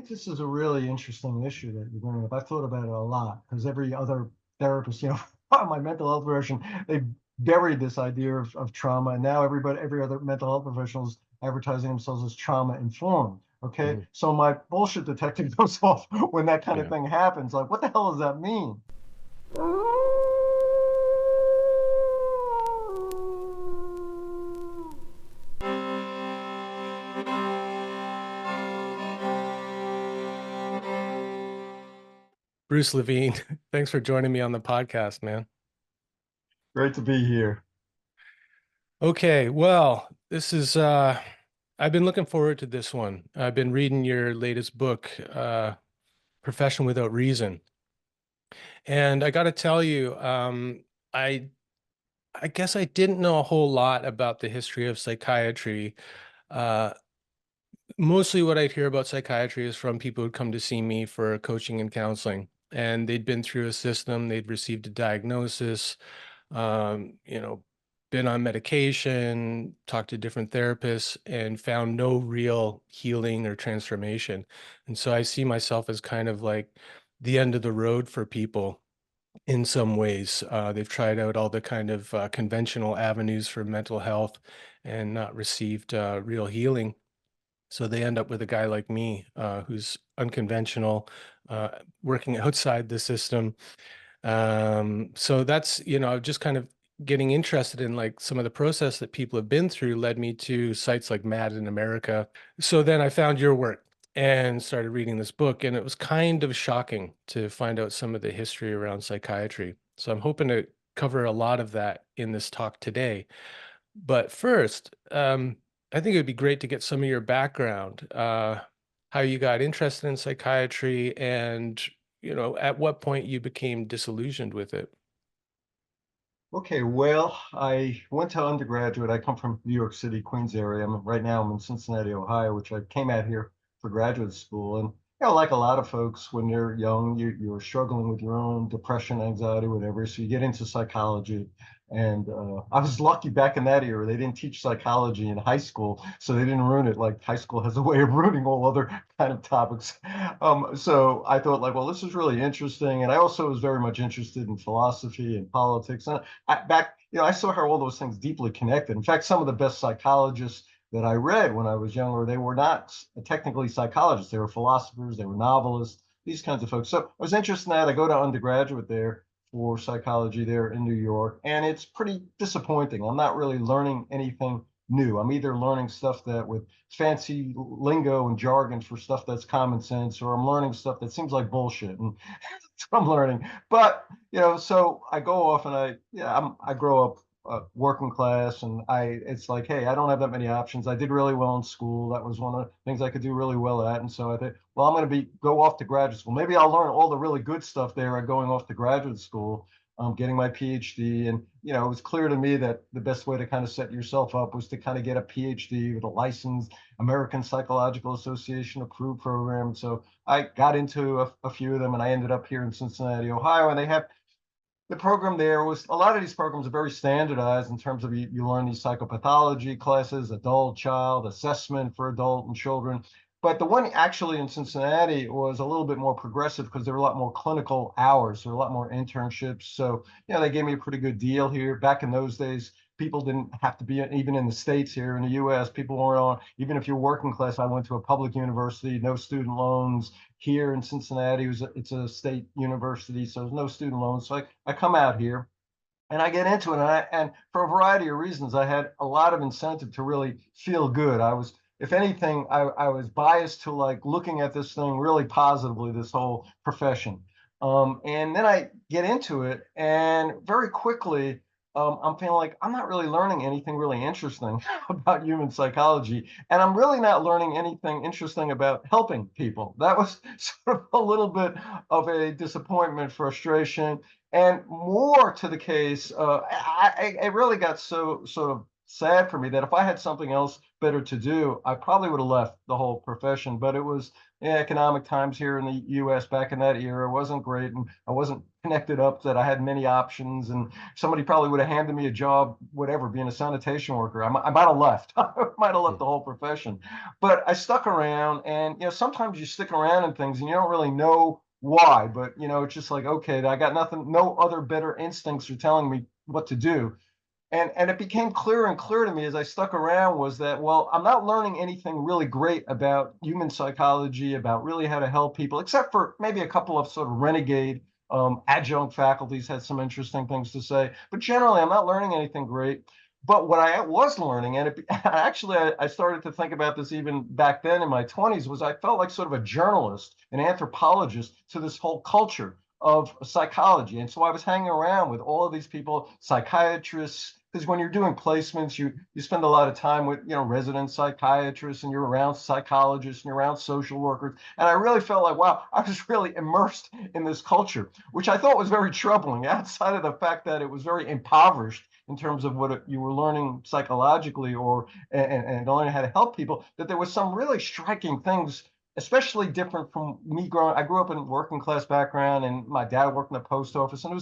think this is a really interesting issue that you're bringing up. I've thought about it a lot because every other therapist, my mental health profession, they buried this idea of trauma, and now every other mental health professional is advertising themselves as trauma informed. Okay, Mhm. so my bullshit detector goes off when that kind of Yeah. thing happens. Like, what the hell does that mean? Bruce Levine, thanks for joining me on the podcast, man. Great to be here. Okay, well, this is I've been looking forward to this one. I've been reading your latest book, Profession Without Reason. And I got to tell you, I I guess I didn't know a whole lot about the history of psychiatry. Uh, Mostly what I'd hear about psychiatry is from people who'd come to see me for coaching and counseling. And they'd been through a system, they'd received a diagnosis, um, you know, been on medication, talked to different therapists, and found no real healing or transformation. And so I see myself as kind of like the end of the road for people in some ways. They've tried out all the kind of conventional avenues for mental health and not received real healing. So they end up with a guy like me, who's unconventional, uh, working outside the system. So that's, just kind of getting interested in like some of the process that people have been through led me to sites like Mad in America. So then I found your work and started reading this book, and it was kind of shocking to find out some of the history around psychiatry. So I'm hoping to cover a lot of that in this talk today. But first, I think it would be great to get some of your background, how you got interested in psychiatry, and at what point you became disillusioned with it. Okay, well, I went to undergraduate. I come from New York City, Queens area. Right now I'm in Cincinnati, Ohio, which I came out here for graduate school. And like a lot of folks, when you're young, you're struggling with your own depression, anxiety, whatever. So you get into psychology. And I was lucky back in that era. They didn't teach psychology in high school, so they didn't ruin it. Like high school has a way of ruining all other kind of topics. So I thought, like, well, this is really interesting. And I also was very much interested in philosophy and politics. And I saw how all those things deeply connected. In fact, some of the best psychologists that I read when I was younger, they were not technically psychologists. They were philosophers, they were novelists, these kinds of folks. So I was interested in that. I go to undergraduate there for psychology there in New York, and it's pretty disappointing. I'm not really learning anything new. I'm either learning stuff that with fancy lingo and jargon for stuff that's common sense, or I'm learning stuff that seems like bullshit. And that's what I'm learning. But so I go off and I grow up working class, and it's like, hey, I don't have that many options. I did really well in school. That was one of the things I could do really well at. And so I think, well, I'm going to go off to graduate school. Maybe I'll learn all the really good stuff there at going off to graduate school, getting my PhD. And it was clear to me that the best way to kind of set yourself up was to kind of get a PhD with a licensed American Psychological Association approved program. So I got into a few of them, and I ended up here in Cincinnati, Ohio. And they have the program there was a lot of these programs are very standardized in terms of you learn these psychopathology classes, adult, child, assessment for adult and children. But the one actually in Cincinnati was a little bit more progressive because there were a lot more clinical hours, there were a lot more internships. So, they gave me a pretty good deal here. Back in those days, people didn't have to be, even in the States here in the US, people weren't on, even if you're working class. I went to a public university, no student loans. Here in Cincinnati, it's a state university, so there's no student loans. So I come out here and I get into it, and for a variety of reasons, I had a lot of incentive to really feel good. If anything, I was biased to like looking at this thing really positively, this whole profession. And then I get into it, and very quickly, I'm feeling like I'm not really learning anything really interesting about human psychology, and I'm really not learning anything interesting about helping people. That was sort of a little bit of a disappointment, frustration. And more to the case, it really got so sort of sad for me that if I had something else better to do, I probably would have left the whole profession. But it was economic times here in the U.S. back in that era wasn't great, and I wasn't connected up that I had many options. And somebody probably would have handed me a job, whatever, being a sanitation worker. I might have left. I might have left the whole profession. But I stuck around, and sometimes you stick around in things and you don't really know why. But it's just like, okay, I got nothing, no other better instincts are telling me what to do. And it became clearer and clearer to me as I stuck around was that, well, I'm not learning anything really great about human psychology, about really how to help people, except for maybe a couple of sort of renegade adjunct faculties had some interesting things to say. But generally, I'm not learning anything great. But what I was learning, and actually, I started to think about this even back then in my 20s, was I felt like sort of a journalist, an anthropologist to this whole culture of psychology. And so I was hanging around with all of these people, psychiatrists, because when you're doing placements, you spend a lot of time with resident psychiatrists, and you're around psychologists, and you're around social workers. And I really felt like, wow, I was really immersed in this culture, which I thought was very troubling, outside of the fact that it was very impoverished in terms of what you were learning psychologically or and learning how to help people. That there was some really striking things, especially different from me growing. I grew up in a working class background, and my dad worked in the post office, and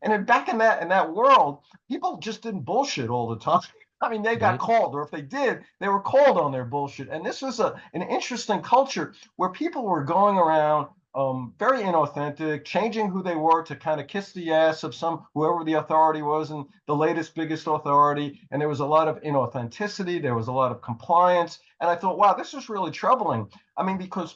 then back in that world, people just didn't bullshit all the time. I mean, they got called, or if they did, they were called on their bullshit. And this was an interesting culture where people were going around very inauthentic, changing who they were to kind of kiss the ass of whoever the authority was, and the latest, biggest authority. And there was a lot of inauthenticity. There was a lot of compliance. And I thought, wow, this is really troubling. I mean, because,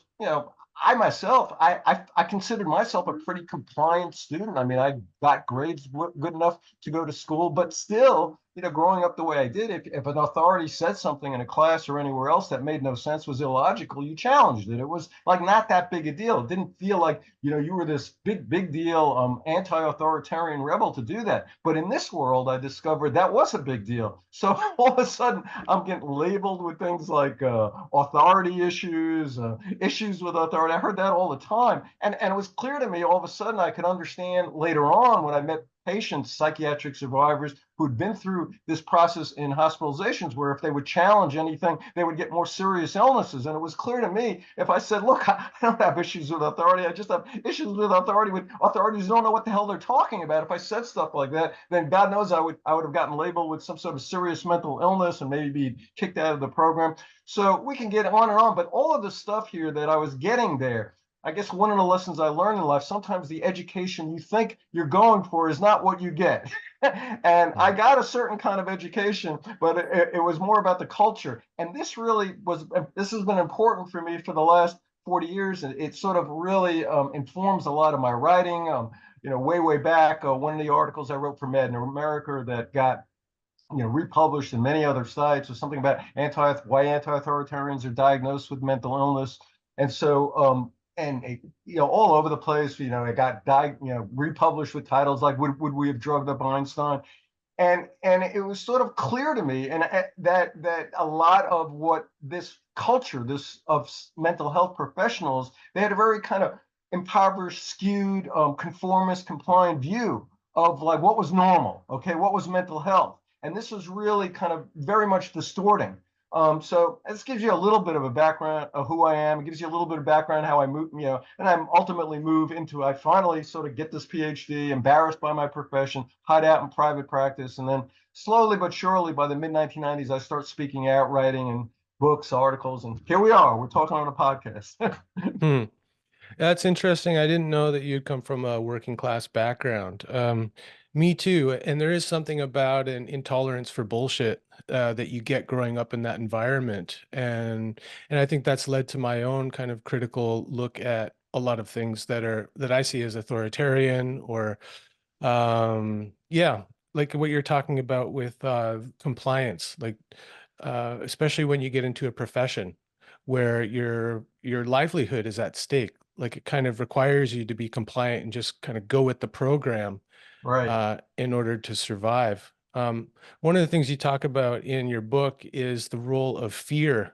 I myself, I considered myself a pretty compliant student. I mean, I got grades good enough to go to school, but still, growing up the way I did, if an authority said something in a class or anywhere else that made no sense, was illogical, you challenged it. It was like not that big a deal. It didn't feel like, you were this big deal, anti-authoritarian rebel to do that. But in this world, I discovered that was a big deal. So all of a sudden, I'm getting labeled with things like authority issues, issues with authority. I heard that all the time. And it was clear to me all of a sudden I could understand later on when I met patients, psychiatric survivors who'd been through this process in hospitalizations, where if they would challenge anything, they would get more serious illnesses. And it was clear to me, if I said, look, I don't have issues with authority, I just have issues with authority with authorities who don't know what the hell they're talking about. If I said stuff like that, then God knows I would have gotten labeled with some sort of serious mental illness and maybe be kicked out of the program. So we can get on and on, but all of the stuff here that I was getting there, I guess one of the lessons I learned in life, sometimes the education you think you're going for is not what you get. And I got a certain kind of education, but it was more about the culture. And this has been important for me for the last 40 years. And it sort of really informs a lot of my writing. Way back, one of the articles I wrote for Mad in America that got republished in many other sites was something about why anti-authoritarians are diagnosed with mental illness. And so all over the place, it got republished with titles like would we have drugged up Einstein? And it was sort of clear to me, and that a lot of what this culture, this of mental health professionals, they had a very kind of impoverished, skewed, conformist, compliant view of like what was normal, okay, what was mental health, and this was really kind of very much distorting. So this gives you a little bit of a background of who I am. It gives you a little bit of background how I move, and I ultimately move into, I finally sort of get this PhD, embarrassed by my profession, hide out in private practice. And then slowly but surely by the mid 1990s, I start speaking out, writing and books, articles, and here we are, we're talking on a podcast. Hmm. That's interesting. I didn't know that you'd come from a working class background. Me too. And there is something about an intolerance for bullshit that you get growing up in that environment. And I think that's led to my own kind of critical look at a lot of things that I see as authoritarian or yeah, like what you're talking about with compliance, like especially when you get into a profession where your livelihood is at stake. Like it kind of requires you to be compliant and just kind of go with the program Right. in order to survive. One of the things you talk about in your book is the role of fear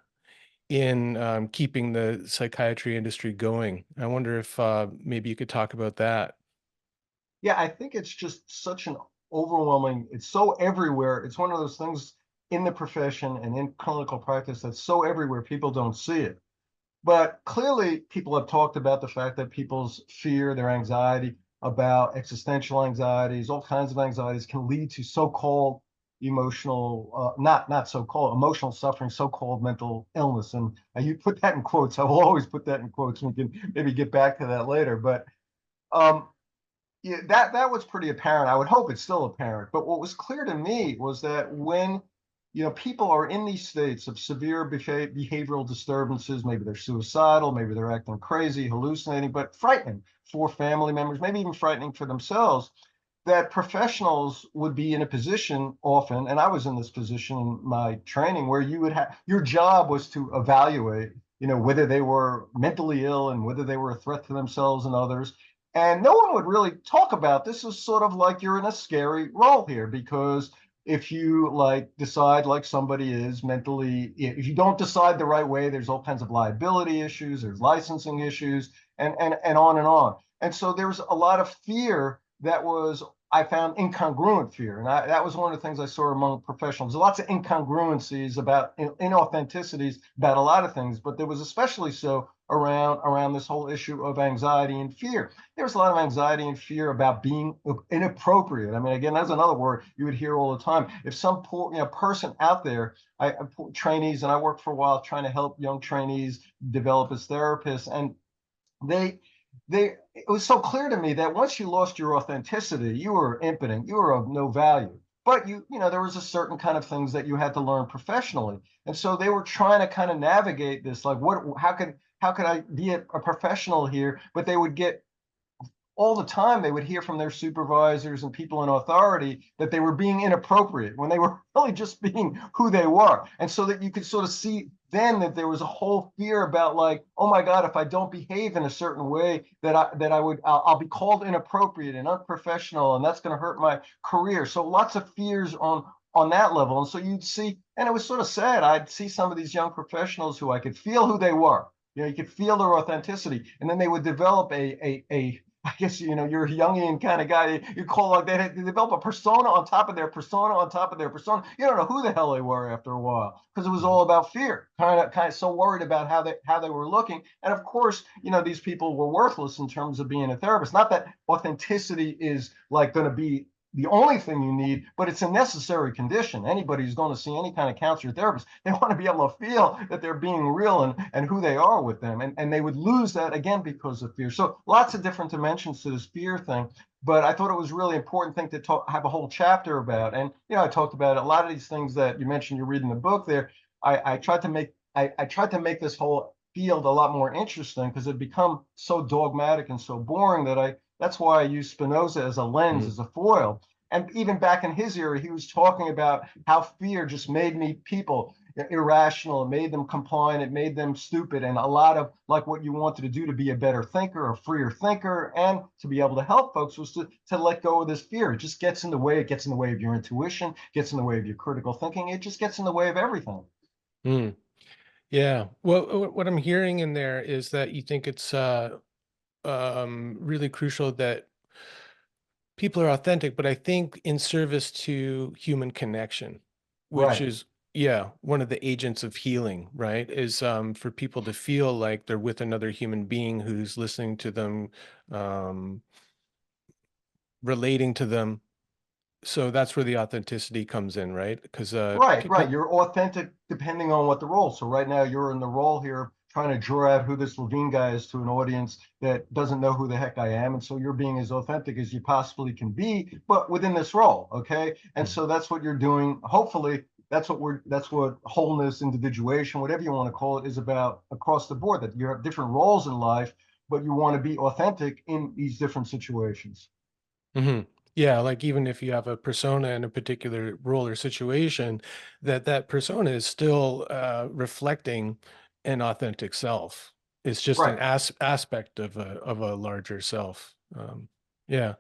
in keeping the psychiatry industry going. I wonder if maybe you could talk about that. Yeah, I think it's just such an overwhelming, it's so everywhere. It's one of those things in the profession and in clinical practice that's so everywhere, people don't see it. But clearly, people have talked about the fact that people's fear, their anxiety about existential anxieties, all kinds of anxieties can lead to so-called emotional, not so-called emotional suffering, so-called mental illness. And you put that in quotes. I will always put that in quotes. We can maybe get back to that later. But um, yeah, that was pretty apparent. I would hope it's still apparent. But what was clear to me was that when people are in these states of severe behavioral disturbances, maybe they're suicidal, maybe they're acting crazy, hallucinating, but frightening for family members, maybe even frightening for themselves, that professionals would be in a position often, and I was in this position in my training, where you would have your job was to evaluate, whether they were mentally ill and whether they were a threat to themselves and others. And no one would really talk about this. Is sort of like you're in a scary role here, because if you like decide like somebody is mentally, if you don't decide the right way, there's all kinds of liability issues, there's licensing issues, and on and on. And so there's a lot of fear that was, I found, incongruent fear. And that was one of the things I saw among professionals. There's lots of incongruencies about inauthenticities about a lot of things, but there was especially so around this whole issue of anxiety and fear. There's a lot of anxiety and fear about being inappropriate. I mean, again, that's another word you would hear all the time. If some poor person out there, trainees, and I worked for a while trying to help young trainees develop as therapists, and they it was so clear to me that once you lost your authenticity, you were impotent, you were of no value. But there was a certain kind of things that you had to learn professionally. And so they were trying to kind of navigate this, like, how could I be a professional here? But they would get, all the time, they would hear from their supervisors and people in authority that they were being inappropriate when they were really just being who they were. And so that you could sort of see then that there was a whole fear about, like, oh my God, if I don't behave in a certain way, I'll be called inappropriate and unprofessional, and that's going to hurt my career. So lots of fears on that level. And so you'd see, and it was sort of sad. I'd see some of these young professionals who I could feel who they were. You could feel their authenticity, and then they would develop I guess, you're a Jungian kind of guy. You call like that. They develop a persona on top of their persona on top of their persona. You don't know who the hell they were after a while, because it was all about fear. Kind of so worried about how they were looking. And of course, these people were worthless in terms of being a therapist. Not that authenticity is like going to be the only thing you need, but it's a necessary condition. Anybody who's going to see any kind of counselor therapist, they want to be able to feel that they're being real and who they are with them. And they would lose that again because of fear. So lots of different dimensions to this fear thing. But I thought it was a really important thing to have a whole chapter about. And, I talked about a lot of these things that you mentioned, you're reading the book there. I tried to make this whole field a lot more interesting, because it become so dogmatic and so boring that's why I use Spinoza as a lens, as a foil. And even back in his era, he was talking about how fear just made people irrational. It made them compliant. It made them stupid. And a lot of, like, what you wanted to do to be a better thinker, a freer thinker, and to be able to help folks was to let go of this fear. It just gets in the way. It gets in the way of your intuition, gets in the way of your critical thinking. It just gets in the way of everything. Mm. Yeah. Well, what I'm hearing in there is that you think it's really crucial that people are authentic, but I think in service to human connection, which Right. is, yeah, one of the agents of healing, right? Is for people to feel like they're with another human being who's listening to them, um, relating to them. So that's where the authenticity comes in, right? Because Right. You're authentic depending on what the role. So right now you're in the role here trying to draw out who this Levine guy is to an audience that doesn't know who the heck I am. And so you're being as authentic as you possibly can be, but within this role. Okay. And so that's what you're doing. Hopefully that's what wholeness, individuation, whatever you want to call it, is about across the board, that you have different roles in life, but you want to be authentic in these different situations. hmm Yeah, like even if you have a persona in a particular role or situation, that persona is still reflecting an authentic self. It's just an Right. aspect of a larger self. Yeah.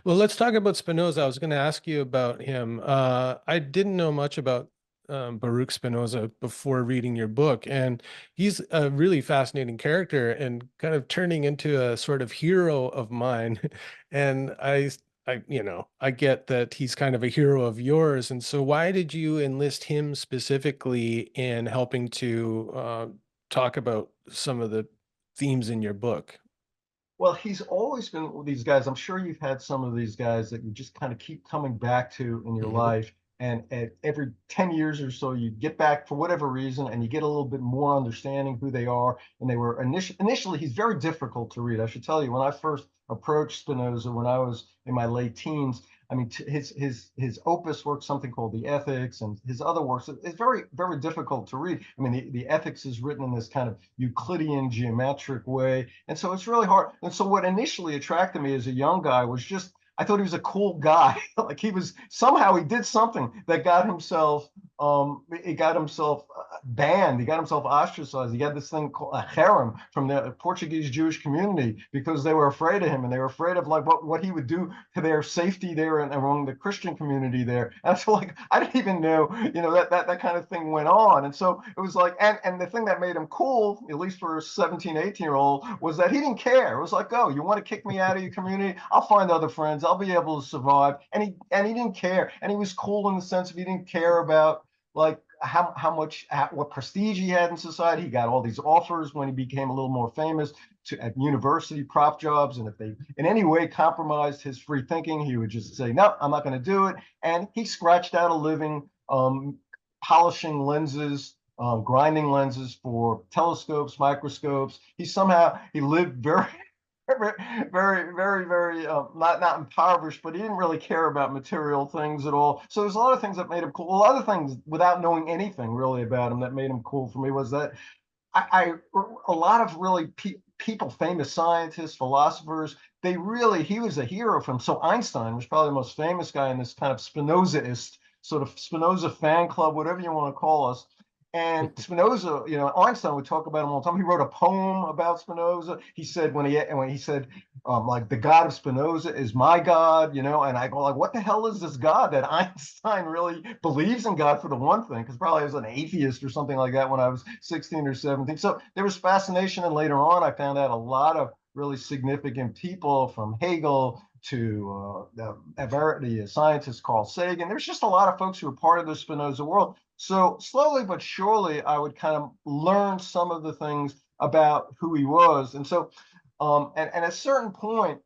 Well, let's talk about Spinoza. I was going to ask you about him. I didn't know much about Baruch Spinoza before reading your book, and he's a really fascinating character and kind of turning into a sort of hero of mine. And I get that he's kind of a hero of yours. And so why did you enlist him specifically in helping to talk about some of the themes in your book? Well, he's always been with these guys. I'm sure you've had some of these guys that you just kind of keep coming back to in your Hmm. life. And at every 10 years or so, you get back for whatever reason and you get a little bit more understanding who they are. And they were initially, he's very difficult to read. I should tell you, when I first approached Spinoza when I was in my late teens, I mean, his opus work, something called the Ethics, and his other works, it's very difficult to read. I mean, the Ethics is written in this kind of Euclidean geometric way, and so it's really hard. And so what initially attracted me as a young guy was just I thought he was a cool guy. Like he was somehow he did something that got himself he got himself banned. He got himself ostracized. He got this thing called a harem from the Portuguese Jewish community because they were afraid of him and they were afraid of like what he would do to their safety there and among the Christian community there. And so like I didn't even know, that kind of thing went on. And so it was like, and the thing that made him cool, at least for a 17, 18-year-old, was that he didn't care. It was like, oh, you want to kick me out of your community? I'll find other friends. I'll be able to survive. And he didn't care. And he was cool in the sense of he didn't care about like how much what prestige he had in society. He got all these offers when he became a little more famous to at university prop jobs, and if they in any way compromised his free thinking, he would just say, no, I'm not going to do it. And he scratched out a living polishing lenses, grinding lenses for telescopes, microscopes. He lived very very not impoverished, but he didn't really care about material things at all. So there's a lot of things that made him cool. A lot of things without knowing anything really about him that made him cool for me was that I a lot of really people, famous scientists, philosophers, he was a hero from. So Einstein was probably the most famous guy in this kind of Spinozaist sort of Spinoza fan club, whatever you want to call us. And Spinoza, Einstein would talk about him all the time. He wrote a poem about Spinoza. He said when he said like the God of Spinoza is my God, and I go like, what the hell is this God that Einstein really believes in God for the one thing? Because probably I was an atheist or something like that when I was 16 or 17. So there was fascination, and later on I found out a lot of really significant people from Hegel to the scientist Carl Sagan. There's just a lot of folks who were part of the Spinoza world. So slowly but surely, I would kind of learn some of the things about who he was. And so, and at a certain point,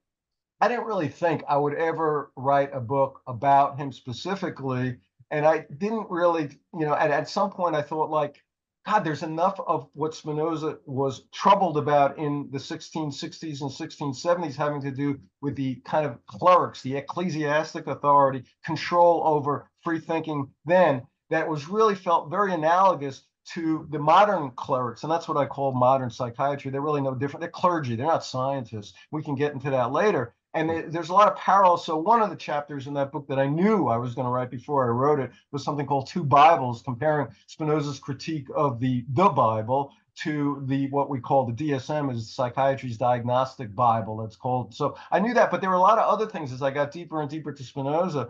I didn't really think I would ever write a book about him specifically. And I didn't really, at some point I thought like, God, there's enough of what Spinoza was troubled about in the 1660s and 1670s having to do with the kind of clerics, the ecclesiastic authority, control over free thinking then, that was really felt very analogous to the modern clerics. And that's what I call modern psychiatry. They're really no different. They're clergy. They're not scientists. We can get into that later. And there's a lot of parallels. So one of the chapters in that book that I knew I was going to write before I wrote it was something called Two Bibles, comparing Spinoza's critique of the Bible to the what we call the DSM, is psychiatry's diagnostic Bible. That's called. So I knew that, but there were a lot of other things as I got deeper and deeper to Spinoza.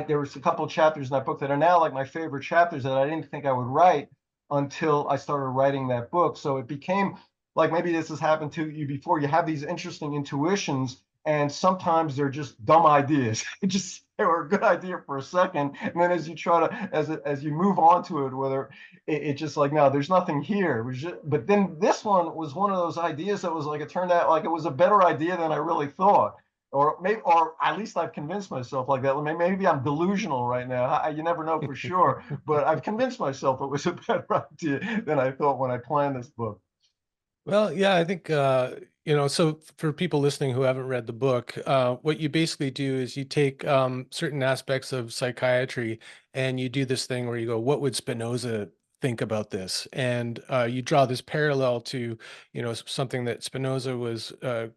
There was a couple of chapters in that book that are now like my favorite chapters that I didn't think I would write until I started writing that book. So it became like maybe this has happened to you before. You have these interesting intuitions, and sometimes they're just dumb ideas. They were a good idea for a second, and then as you try to as you move on to it, whether it just like no, there's nothing here. It was just, but then this one was one of those ideas that was like it turned out like it was a better idea than I really thought. Or maybe, or at least I've convinced myself like that. Maybe I'm delusional right now. You never know for sure, but I've convinced myself it was a better idea than I thought when I planned this book. Well, yeah, I think, so for people listening who haven't read the book, what you basically do is you take certain aspects of psychiatry and you do this thing where you go, what would Spinoza think about this? And you draw this parallel to, something that Spinoza was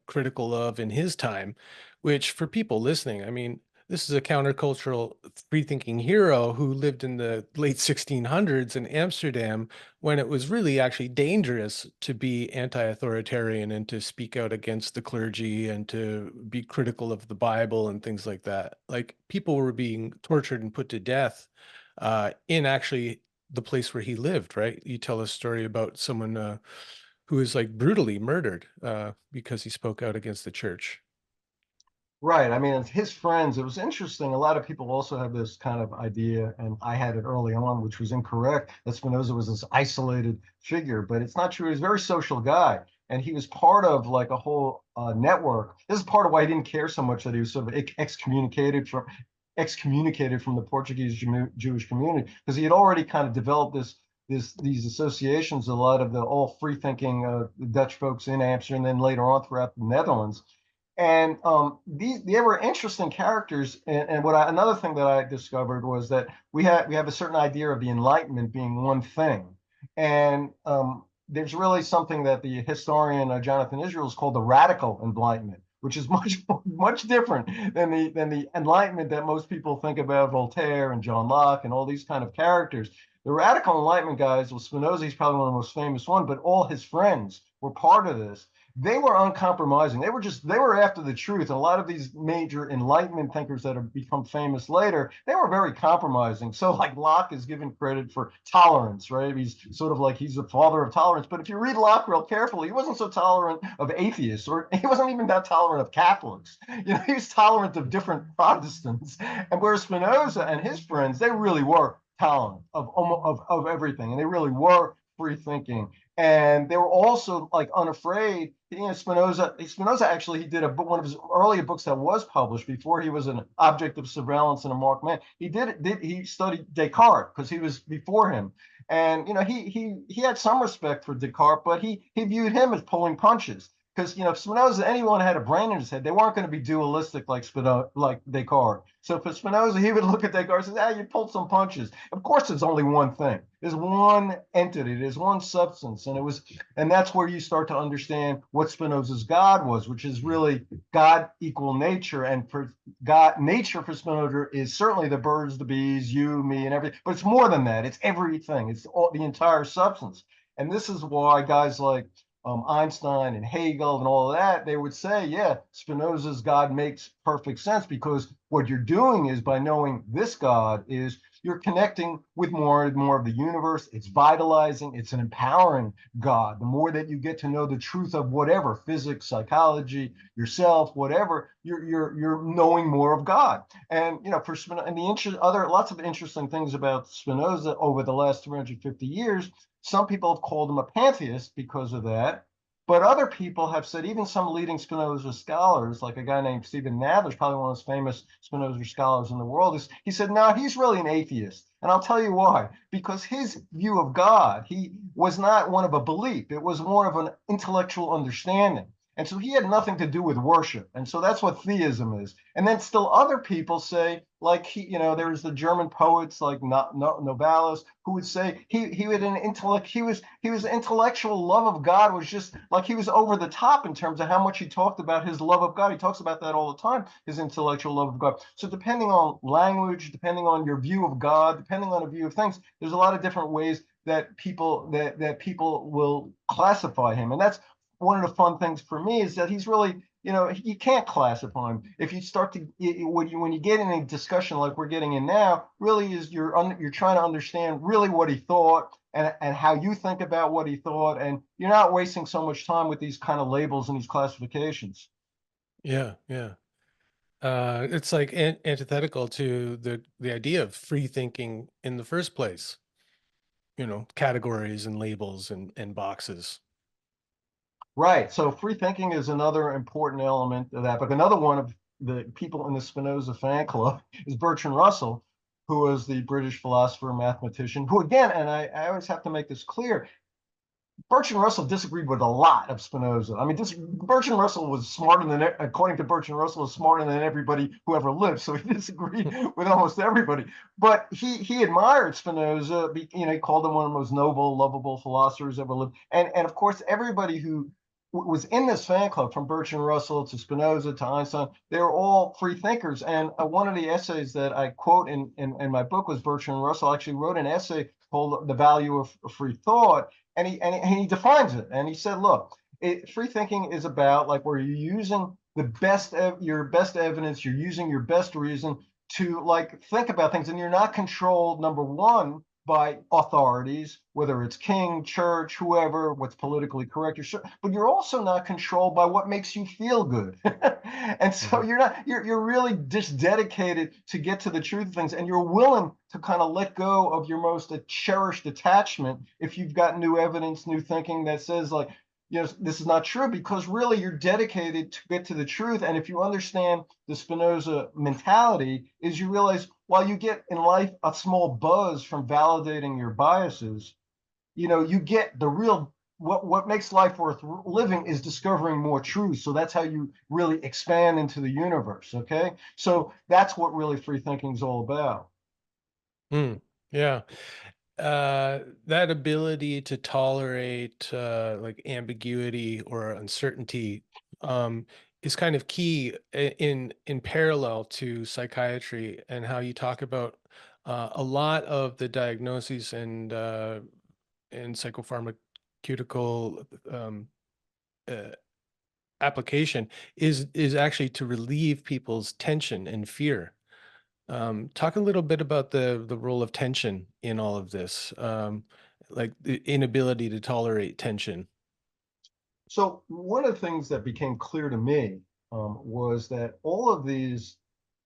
critical of in his time, which for people listening, I mean, this is a countercultural free-thinking hero who lived in the late 1600s in Amsterdam when it was really actually dangerous to be anti-authoritarian and to speak out against the clergy and to be critical of the Bible and things like that. Like people were being tortured and put to death in actually the place where he lived, right? You tell a story about someone who was like brutally murdered because he spoke out against the church. Right. I mean, it's his friends. It was interesting. A lot of people also have this kind of idea, and I had it early on, which was incorrect, that Spinoza was this isolated figure, but it's not true. He was a very social guy, and he was part of like a whole network. This is part of why he didn't care so much that he was sort of excommunicated from the Portuguese Jewish community, because he had already kind of developed these associations, a lot of the all free thinking Dutch folks in Amsterdam, and then later on throughout the Netherlands. And they were interesting characters. And another thing that I discovered was that we have a certain idea of the Enlightenment being one thing, and there's really something that the historian Jonathan Israel has called the Radical Enlightenment, which is much different than the Enlightenment that most people think about, Voltaire and John Locke and all these kind of characters. The Radical Enlightenment guys, well, Spinoza, he's probably one of the most famous one, but all his friends were part of this. They were uncompromising. They were after the truth. And a lot of these major Enlightenment thinkers that have become famous later, they were very compromising. So like Locke is given credit for tolerance, right? He's sort of like he's the father of tolerance. But if you read Locke real carefully, he wasn't so tolerant of atheists, or he wasn't even that tolerant of Catholics. He was tolerant of different Protestants. And whereas Spinoza and his friends, they really were tolerant of everything, and they really were free thinking, and they were also like unafraid. Spinoza actually, he did one of his earlier books that was published before he was an object of surveillance and a marked man. He studied Descartes because he was before him, and he had some respect for Descartes, but he viewed him as pulling punches. Because if Spinoza, anyone had a brain in his head, they weren't going to be dualistic like Descartes. So for Spinoza, he would look at Descartes and say, you pulled some punches. Of course, there's only one thing. There's one entity. There's one substance, and that's where you start to understand what Spinoza's God was, which is really God equal nature. And for God, nature for Spinoza is certainly the birds, the bees, you, me, and everything. But it's more than that. It's everything. It's the entire substance. And this is why guys like Einstein and Hegel and all of that, they would say, yeah, Spinoza's God makes perfect sense, because what you're doing is, by knowing this God, is you're connecting with more and more of the universe. It's vitalizing. It's an empowering God. The more that you get to know the truth of whatever, physics, psychology, yourself, whatever, you're knowing more of God. And for Spinoza, and lots of interesting things about Spinoza over the last 350 years. Some people have called him a pantheist because of that. But other people have said, even some leading Spinoza scholars, like a guy named Stephen Nadler's probably one of the most famous Spinoza scholars in the world, he said, no, he's really an atheist. And I'll tell you why. Because his view of God, he was not one of a belief. It was more of an intellectual understanding. And so he had nothing to do with worship. And so that's what theism is. And then still other people say, like there's the German poets like Novalis, who would say he had an intellect. He was intellectual love of God was just like he was over the top in terms of how much he talked about his love of God. He talks about that all the time, his intellectual love of God. So depending on language, depending on your view of God, depending on a view of things, there's a lot of different ways that people will classify him. And that's one of the fun things for me, is that he's really, you can't classify him. If you start to, when you get in a discussion like we're getting in now, really is you're trying to understand really what he thought, and how you think about what he thought, and you're not wasting so much time with these kind of labels and these classifications. Yeah, yeah. It's like antithetical to the idea of free thinking in the first place. Categories and labels and boxes. Right. So free thinking is another important element of that. But another one of the people in the Spinoza fan club is Bertrand Russell, who was the British philosopher and mathematician, who again, and I always have to make this clear, Bertrand Russell disagreed with a lot of Spinoza. I mean, Bertrand Russell was smarter than, according to Bertrand Russell, was smarter than everybody who ever lived. So he disagreed with almost everybody. But he admired Spinoza. He called him one of the most noble, lovable philosophers ever lived. And of course, everybody who was in this fan club, from Bertrand Russell to Spinoza to Einstein, they were all free thinkers. And one of the essays that I quote in my book was Bertrand Russell actually wrote an essay called "The Value of Free Thought." And he defines it. And he said, look, free thinking is about like where you're using your best evidence, you're using your best reason to like think about things, and you're not controlled, number one, by authorities, whether it's king, church, whoever, what's politically correct, but you're also not controlled by what makes you feel good. And so Mhm. you're really just dedicated to get to the truth of things, and you're willing to kind of let go of your most cherished attachment if you've got new evidence, new thinking that says like, this is not true, because really you're dedicated to get to the truth. And if you understand the Spinoza mentality, is you realize while you get in life a small buzz from validating your biases, you get the real, what makes life worth living is discovering more truth. So that's how you really expand into the universe. Okay, so that's what really free thinking is all about. Mm, yeah. That ability to tolerate like ambiguity or uncertainty is kind of key in parallel to psychiatry, and how you talk about a lot of the diagnoses and psychopharmaceutical uh, application is actually to relieve people's tension and fear. Talk a little bit about the role of tension in all of this, like the inability to tolerate tension. So one of the things that became clear to me was that all of these,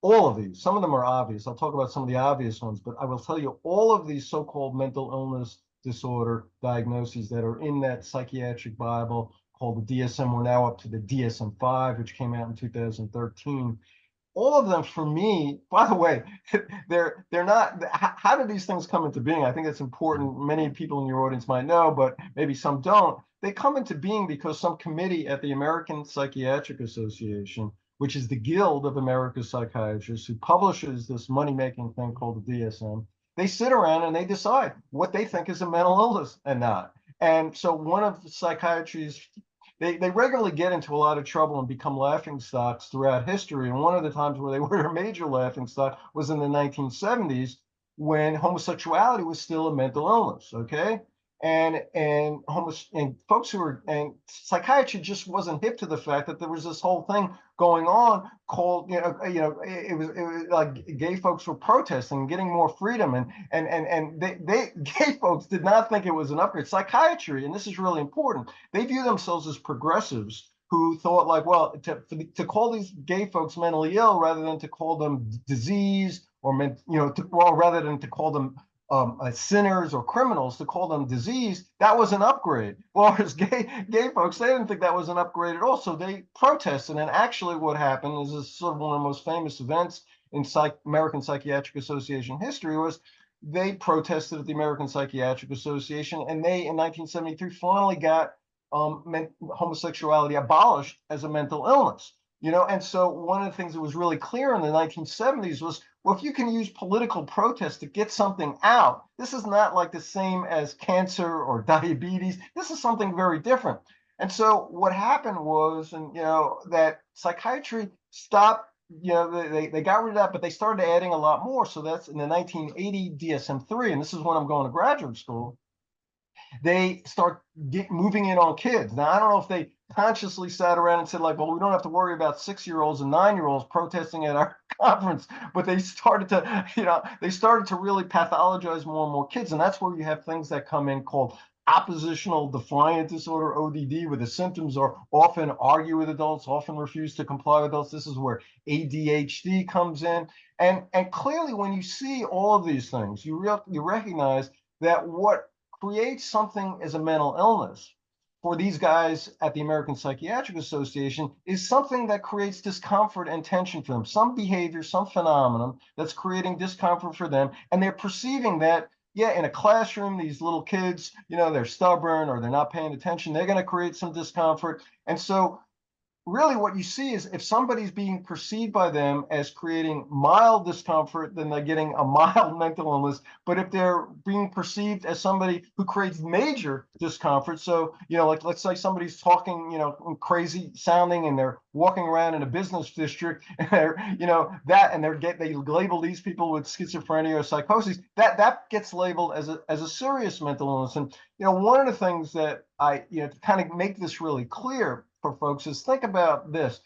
some of them are obvious. I'll talk about some of the obvious ones, but I will tell you all of these so-called mental illness disorder diagnoses that are in that psychiatric Bible called the DSM. We're now up to the DSM-5, which came out in 2013. All of them for me, by the way, they're not, how do these things come into being? I think it's important. Many people in your audience might know, but maybe some don't. They come into being because some committee at the American Psychiatric Association, which is the guild of America's psychiatrists, who publishes this money-making thing called the DSM, they sit around and they decide what they think is a mental illness and not. And so one of the psychiatry's, they regularly get into a lot of trouble and become laughing stocks throughout history. And one of the times where they were a major laughing stock was in the 1970s, when homosexuality was still a mental illness. Okay. And folks who were, and psychiatry just wasn't hip to the fact that there was this whole thing going on called, it was like gay folks were protesting, getting more freedom, and they gay folks did not think it was an upgrade. Psychiatry, and this is really important, they view themselves as progressives who thought like, well, to call these gay folks mentally ill rather than to call them disease, or well, rather than to call them sinners or criminals, to call them disease, that was an upgrade. Well, as gay folks, they didn't think that was an upgrade at all, so they protested. And actually, what happened is, this sort of one of the most famous events in American Psychiatric Association history was they protested at the American Psychiatric Association, and they in 1973 finally got homosexuality abolished as a mental illness. And so one of the things that was really clear in the 1970s was, well, if you can use political protest to get something out, this is not like the same as cancer or diabetes. This is something very different. And so what happened was, and that psychiatry stopped, they got rid of that, but they started adding a lot more. So that's in the 1980 DSM-3, and this is when I'm going to graduate school. They start moving in on kids. Now, I don't know if they consciously sat around and said like, well, we don't have to worry about 6-year-olds and 9-year-olds protesting at our conference, but they started to really pathologize more and more kids. And that's where you have things that come in called oppositional defiant disorder, ODD, where the symptoms are often argue with adults, often refuse to comply with adults. This is where ADHD comes in. And clearly, when you see all of these things, you recognize that what creates something as a mental illness for these guys at the American Psychiatric Association is something that creates discomfort and tension for them, some behavior, some phenomenon that's creating discomfort for them. And they're perceiving that, yeah, in a classroom, these little kids, they're stubborn or they're not paying attention, they're going to create some discomfort. And so really what you see is, if somebody's being perceived by them as creating mild discomfort, then they're getting a mild mental illness. But if they're being perceived as somebody who creates major discomfort, so like let's say somebody's talking crazy sounding, and they're walking around in a business district, and they're they label these people with schizophrenia or psychosis, that gets labeled as a serious mental illness. And one of the things that I to kind of make this really clear for folks is, think about this.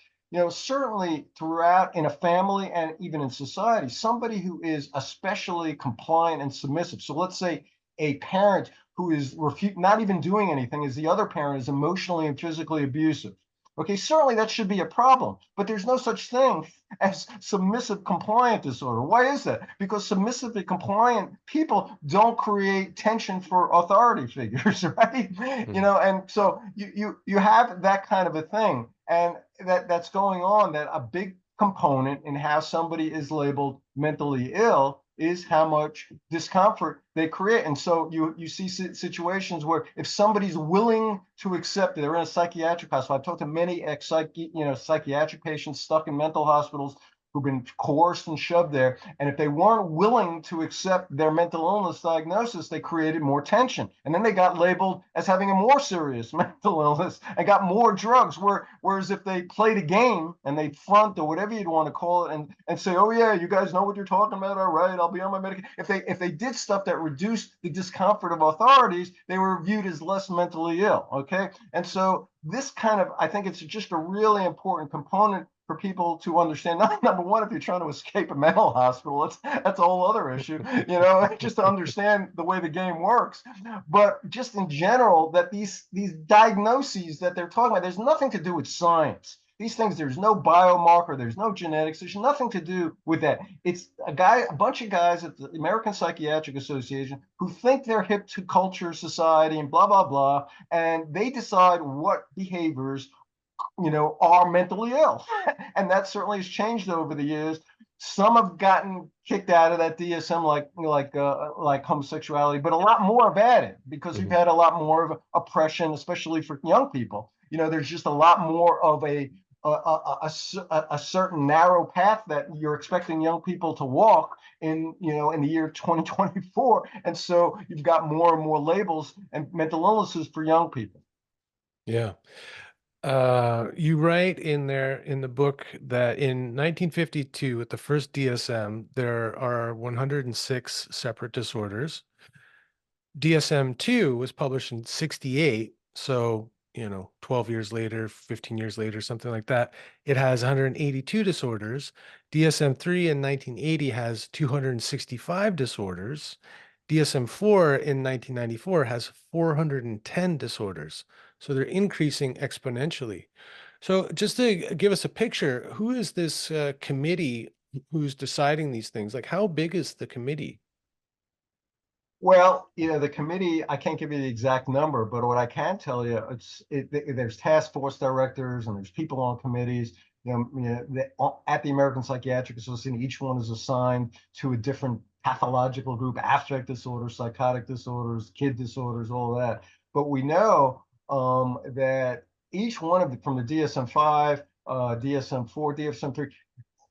Certainly throughout, in a family and even in society, somebody who is especially compliant and submissive. So let's say a parent who is not even doing anything, as the other parent is emotionally and physically abusive. Okay, certainly that should be a problem, but there's no such thing as submissive compliant disorder. Why is that? Because submissive and compliant people don't create tension for authority figures, right? You Mhm. know, and so you have that kind of a thing, and that's going on. That a big component in how somebody is labeled mentally ill is how much discomfort they create. And so you see situations where if somebody's willing to accept it, they're in a psychiatric hospital. I've talked to many psychiatric patients stuck in mental hospitals who've been coerced and shoved there. And if they weren't willing to accept their mental illness diagnosis, they created more tension. And then they got labeled as having a more serious mental illness and got more drugs. Whereas if they played a game and they front or whatever you'd want to call it and say, oh yeah, you guys know what you're talking about. All right, I'll be on my medication. If they did stuff that reduced the discomfort of authorities, they were viewed as less mentally ill. Okay. And so this kind of, I think it's just a really important component for people to understand. Number one, if you're trying to escape a mental hospital, that's a whole other issue, just to understand the way the game works. But just in general, that these diagnoses that they're talking about, there's nothing to do with science. These things, there's no biomarker, there's no genetics, there's nothing to do with that. It's a bunch of guys at the American Psychiatric Association who think they're hip to culture, society, and blah, blah, blah. And they decide what behaviors are mentally ill. And that certainly has changed over the years. Some have gotten kicked out of that DSM, like homosexuality, but a lot more have added because we've Mhm. had a lot more of oppression, especially for young people. There's just a lot more of a certain narrow path that you're expecting young people to walk in the year 2024. And so you've got more and more labels and mental illnesses for young people. Yeah. You write in there in the book that in 1952, with the first DSM, there are 106 separate disorders. DSM-2 was published in 68, so 12 years later, 15 years later, something like that. It has 182 disorders. DSM-3 in 1980 has 265 disorders. DSM-4 in 1994 has 410 disorders. So they're increasing exponentially. So just to give us a picture, who is this committee who's deciding these things? Like, how big is the committee? Well, the committee, I can't give you the exact number, but what I can tell you, there's task force directors and there's people on committees. At the American Psychiatric Association, each one is assigned to a different pathological group: affect disorders, psychotic disorders, kid disorders, all that. But we know that each one of from the DSM-5, DSM-4, DSM-3,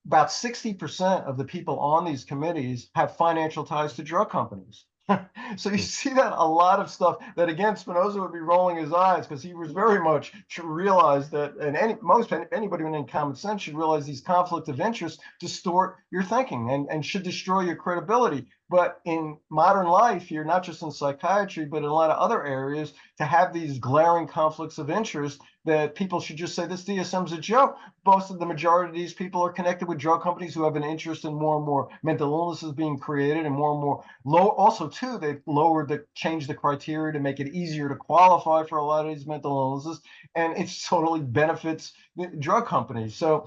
about 60% of the people on these committees have financial ties to drug companies. So you Hmm. see that a lot of stuff that, again, Spinoza would be rolling his eyes because he was very much realize that, and anybody with any common sense should realize these conflicts of interest distort your thinking and should destroy your credibility. But in modern life here, not just in psychiatry, but in a lot of other areas, to have these glaring conflicts of interest, that people should just say this DSM's a joke. Most of the majority of these people are connected with drug companies who have an interest in more and more mental illnesses being created and more low. Also, too, they've changed the criteria to make it easier to qualify for a lot of these mental illnesses, and it totally benefits the drug companies. So,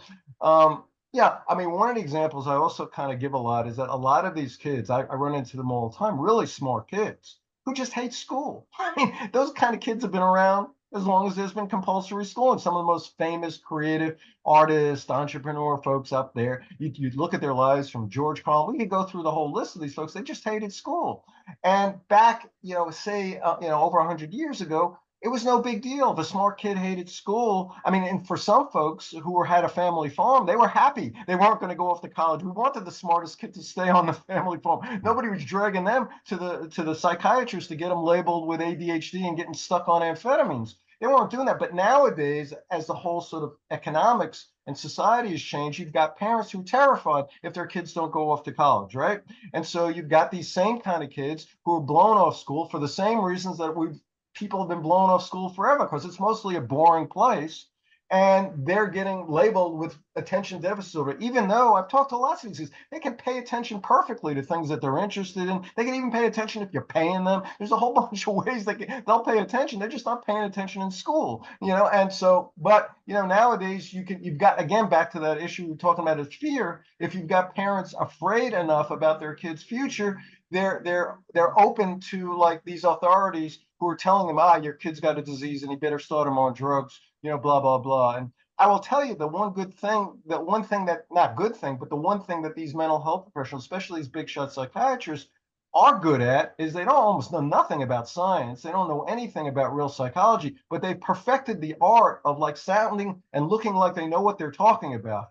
yeah, I mean, one of the examples I also kind of give a lot is that a lot of these kids, I run into them all the time, really smart kids who just hate school. I mean, those kind of kids have been around as long as there's been compulsory schooling. Some of the most famous, creative artists, entrepreneur folks up there, you look at their lives from George Carlin. We could go through the whole list of these folks. They just hated school. And back, say, over 100 years ago, it was no big deal if a smart kid hated school. I mean, and for some folks who had a family farm, they were happy. They weren't going to go off to college. We wanted the smartest kid to stay on the family farm. Nobody was dragging them to the psychiatrist to get them labeled with ADHD and getting stuck on amphetamines. They weren't doing that. But nowadays, as the whole sort of economics and society has changed, you've got parents who are terrified if their kids don't go off to college, right? And so you've got these same kind of kids who are blown off school for the same reasons that people have been blown off school forever, because it's mostly a boring place. and they're getting labeled with attention deficit disorder, even though I've talked to lots of these kids. They can pay attention perfectly to things that they're interested in. They can even pay attention if you're paying them. There's a whole bunch of ways they'll pay attention. They're just not paying attention in school, and so, but nowadays you've got, again, back to that issue we're talking about, is fear. If you've got parents afraid enough about their kids' future, they're open to, like, these authorities who are telling them, your kid's got a disease and you better start him on drugs, blah, blah, blah. And I will tell you, the one thing that, not good thing, but the one thing that these mental health professionals, especially these big shot psychiatrists, are good at is they don't almost know nothing about science. They don't know anything about real psychology, but they've perfected the art of, like, sounding and looking like they know what they're talking about.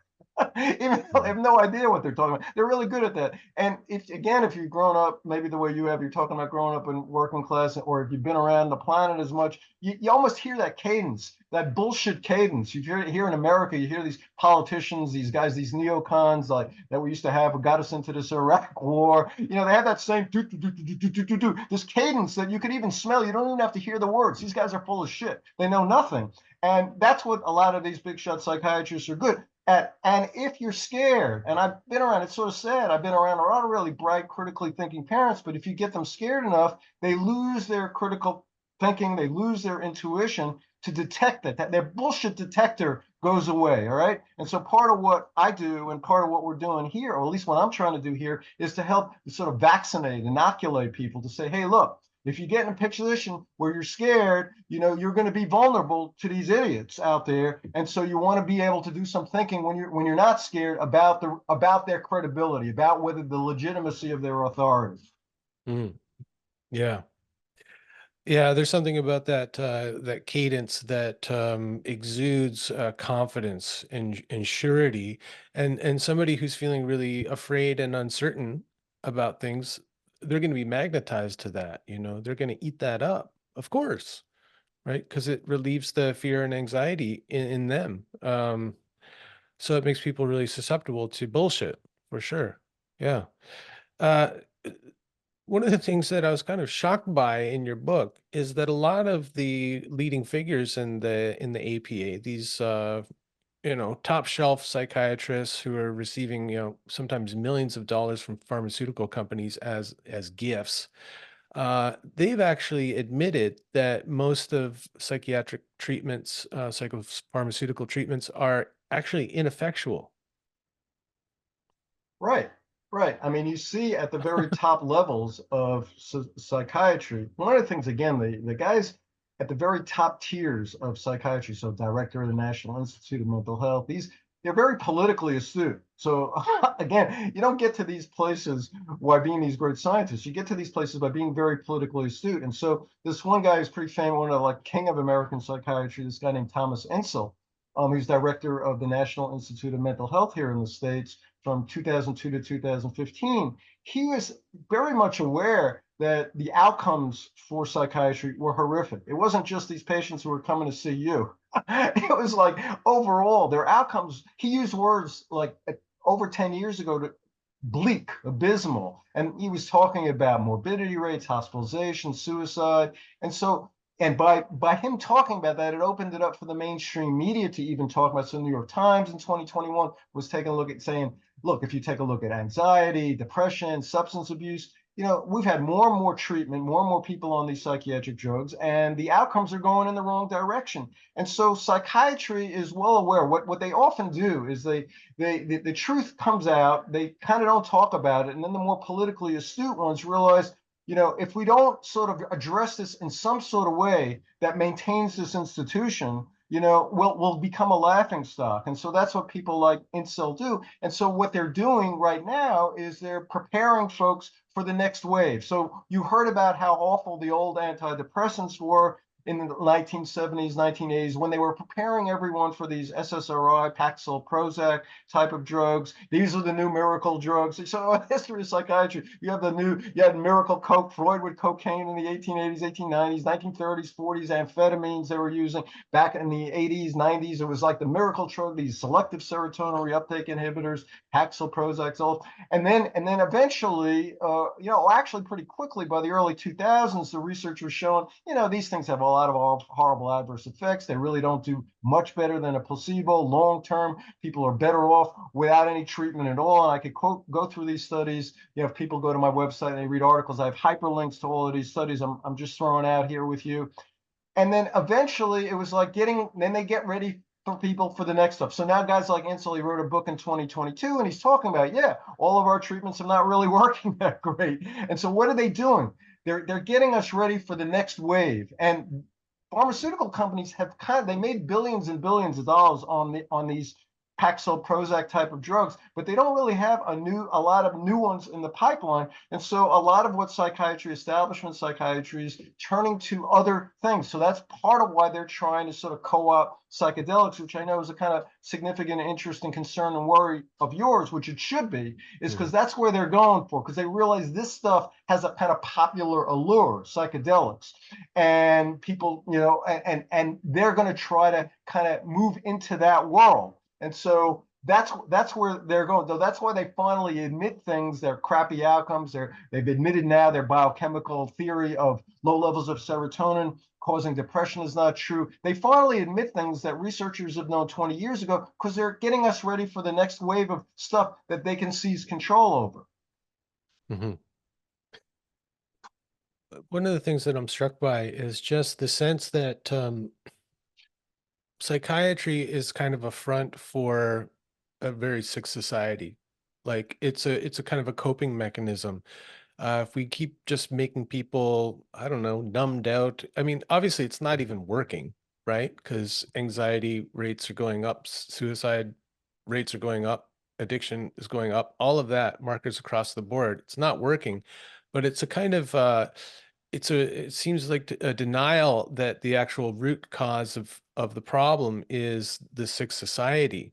Even though they have no idea what they're talking about. They're really good at that. And if you've grown up maybe the way you have, you're talking about growing up in working class, or if you've been around the planet as much, you almost hear that cadence, that bullshit cadence. You hear it here in America. You hear these politicians, these guys, these neocons, like that we used to have, who got us into this Iraq war. They have that same this cadence that you could even smell. You don't even have to hear the words. These guys are full of shit. They know nothing. And that's what a lot of these big shot psychiatrists are good at. And if you're scared, and I've been around, it's sort of sad, I've been around a lot of really bright, critically thinking parents, but if you get them scared enough, they lose their critical thinking, they lose their intuition to detect that their bullshit detector goes away. All right. And so part of what I do, and part of what we're doing here, or at least what I'm trying to do here, is to help sort of vaccinate, inoculate people, to say, hey, look, if you get in a position where you're scared, you're going to be vulnerable to these idiots out there, and so you want to be able to do some thinking when you're not scared about their credibility, about whether the legitimacy of their authority. Mm. Yeah. Yeah, there's something about that cadence that exudes confidence and surety, and somebody who's feeling really afraid and uncertain about things, they're going to be magnetized to that. They're going to eat that up, of course, right? Because it relieves the fear and anxiety in them. So it makes people really susceptible to bullshit, for sure. Yeah. Uh, One of the things that I was kind of shocked by in your book is that a lot of the leading figures in the APA, these top shelf psychiatrists who are receiving, sometimes millions of dollars from pharmaceutical companies as gifts, they've actually admitted that most of psychiatric treatments, psychopharmaceutical treatments, are actually ineffectual. Right, right. I mean, you see at the very top levels of psychiatry, one of the things, again, the guys at the very top tiers of psychiatry, so director of the National Institute of Mental Health, they're very politically astute. So again, you don't get to these places by being these great scientists. You get to these places by being very politically astute. And so this one guy is pretty famous, one of the, like, king of American psychiatry, this guy named Thomas Insel. He's director of the National Institute of Mental Health here in the States from 2002 to 2015. He was very much aware that the outcomes for psychiatry were horrific. It wasn't just these patients who were coming to see you. It was like, overall, their outcomes, he used words like, over 10 years ago, to bleak, abysmal. And he was talking about morbidity rates, hospitalization, suicide. And so, and by him talking about that, it opened it up for the mainstream media to even talk about. So New York Times in 2021 was taking a look at, saying, look, if you take a look at anxiety, depression, substance abuse, we've had more and more treatment, more and more people on these psychiatric drugs, and the outcomes are going in the wrong direction. And so psychiatry is well aware. What they often do is the truth comes out, they kind of don't talk about it, and then the more politically astute ones realize, if we don't sort of address this in some sort of way that maintains this institution, we'll become a laughing stock. And so that's what people like Incel do. And so what they're doing right now is they're preparing folks for the next wave. So you heard about how awful the old antidepressants were in the 1970s, 1980s, when they were preparing everyone for these SSRI, Paxil, Prozac type of drugs. These are the new miracle drugs. So in history of psychiatry, you had miracle coke, Freud with cocaine in the 1880s, 1890s, 1930s, 40s, amphetamines they were using. Back in the 80s, 90s, it was like the miracle drug, these selective serotonin reuptake inhibitors, Paxil, Prozac, Zoloft. And then eventually, actually pretty quickly by the early 2000s, the research was showing, these things have all lot of horrible adverse effects. They really don't do much better than a placebo. Long term, people are better off without any treatment at all. And I could go through these studies. If people go to my website and they read articles, I have hyperlinks to all of these studies I'm just throwing out here with you. And then eventually it was like then they get ready for people for the next stuff. So now guys like Insel, he wrote a book in 2022 and he's talking about, yeah, all of our treatments are not really working that great. And so what are they doing? They're getting us ready for the next wave. And pharmaceutical companies have they made billions and billions of dollars on these Paxil, Prozac type of drugs, but they don't really have a lot of new ones in the pipeline. And so a lot of what establishment psychiatry is turning to other things. So that's part of why they're trying to sort of co-opt psychedelics, which I know is a kind of significant interest and concern and worry of yours, which it should be, is because that's where they're going for, because they realize this stuff has a kind of popular allure, psychedelics, and people, and they're going to try to kind of move into that world. And so that's where they're going. So that's why they finally admit things, their crappy outcomes. They've admitted now their biochemical theory of low levels of serotonin causing depression is not true. They finally admit things that researchers have known 20 years ago, because they're getting us ready for the next wave of stuff that they can seize control over. Mm-hmm. One of the things that I'm struck by is just the sense that psychiatry is kind of a front for a very sick society. Like it's a kind of a coping mechanism. If we keep just making people, I don't know, numbed out. I mean, obviously it's not even working, right? Because anxiety rates are going up, suicide rates are going up, addiction is going up, all of that, markers across the board. It's not working, but it's a kind of it seems like a denial that the actual root cause of the problem is the sick society,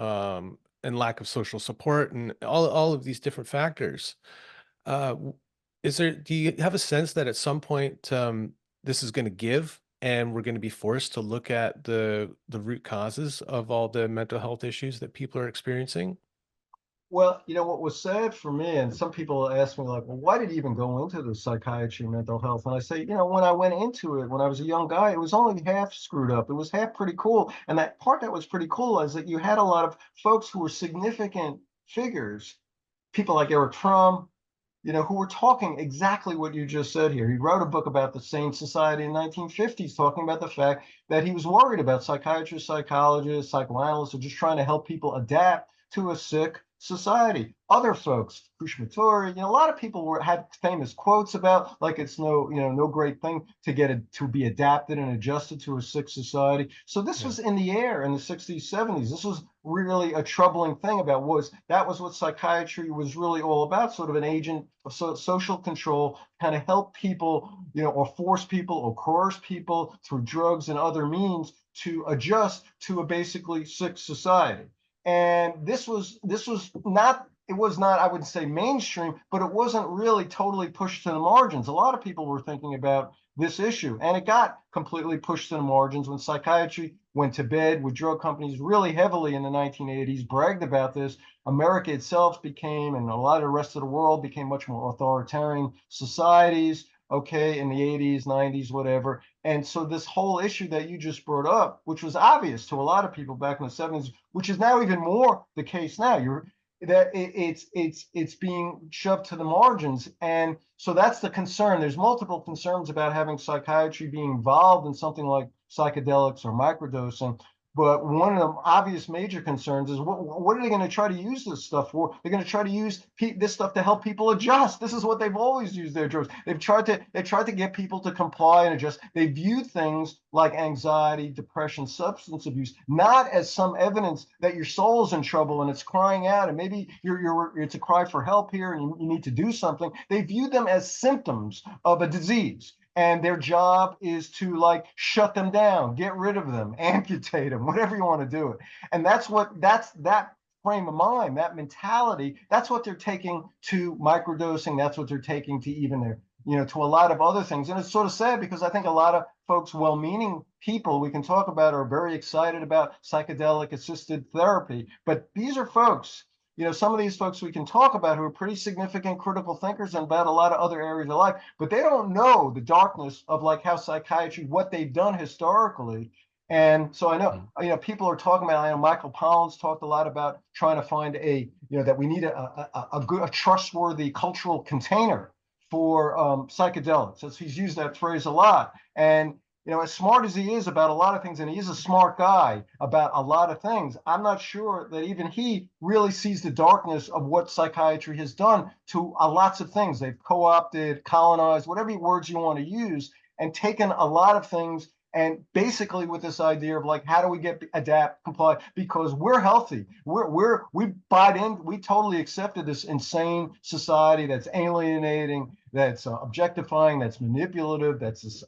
and lack of social support and all of these different factors. Uh, do you have a sense that at some point this is going to give and we're going to be forced to look at the root causes of all the mental health issues that people are experiencing? Well, what was sad for me, and some people ask me, like, well, why did you even go into the psychiatry and mental health? And I say, when I went into it when I was a young guy, it was only half screwed up. It was half pretty cool. And that part that was pretty cool is that you had a lot of folks who were significant figures, people like Eric Fromm, who were talking exactly what you just said here. He wrote a book about the Sane Society in the 1950s, talking about the fact that he was worried about psychiatrists, psychologists, psychoanalysts are just trying to help people adapt to a sick society. Other folks, Kushmatori, a lot of people had famous quotes about, like, it's no great thing to be adapted and adjusted to a sick society. So this was in the air in the 60s, 70s. This was really a troubling thing that was what psychiatry was really all about, sort of an agent of social control, kind of help people, or force people or coerce people through drugs and other means to adjust to a basically sick society. And this was not, it was not, I wouldn't say mainstream, but it wasn't really totally pushed to the margins. A lot of people were thinking about this issue, and it got completely pushed to the margins when psychiatry went to bed, with drug companies really heavily in the 1980s bragged about this. America itself became, and a lot of the rest of the world became, much more authoritarian societies, okay, in the 80s, 90s, whatever. And so this whole issue that you just brought up, which was obvious to a lot of people back in the 70s, which is now even more the case now, it's being shoved to the margins. And so that's the concern. There's multiple concerns about having psychiatry being involved in something like psychedelics or microdosing. But one of the obvious major concerns is, what are they going to try to use this stuff for? They're going to try to use this stuff to help people adjust. This is what they've always used their drugs. They've tried to get people to comply and adjust. They view things like anxiety, depression, substance abuse not as some evidence that your soul's in trouble and it's crying out, and maybe it's a cry for help here and you need to do something. They view them as symptoms of a disease. And their job is to, like, shut them down, get rid of them, amputate them, whatever you want to do it. And that's that frame of mind, that mentality, that's what they're taking to microdosing. That's what they're taking to even to a lot of other things. And it's sort of sad, because I think a lot of folks, well-meaning people we can talk about, are very excited about psychedelic assisted therapy. But these are folks, some of these folks we can talk about who are pretty significant critical thinkers and about a lot of other areas of life, but they don't know the darkness of like how psychiatry, what they've done historically. And so I know, Mm. people are talking about, I know Michael Pollan's talked a lot about trying to find that we need a good, a trustworthy cultural container for psychedelics. He's used that phrase a lot. And as smart as he is about a lot of things, and he is a smart guy about a lot of things, I'm not sure that even he really sees the darkness of what psychiatry has done to lots of things. They've co-opted, colonized, whatever words you want to use, and taken a lot of things. And basically, with this idea of like, how do we adapt, comply? Because we're healthy, we bought in, we totally accepted this insane society that's alienating, that's objectifying, that's manipulative, that's this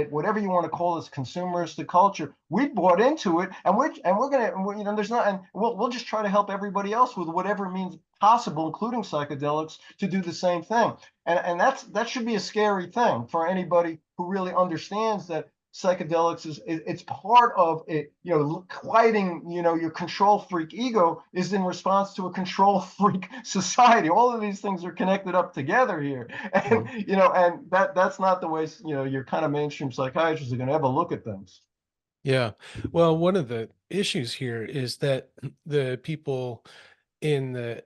whatever you want to call this consumeristic culture. We bought into it, and we're gonna, there's not, and we'll just try to help everybody else with whatever means possible, including psychedelics, to do the same thing. And that should be a scary thing for anybody who really understands that psychedelics it's part of it, quieting, your control freak ego is in response to a control freak society. All of these things are connected up together here. And, Mhm. and that's not the way, your kind of mainstream psychiatrists are going to ever look at things. Yeah. Well, one of the issues here is that the people in the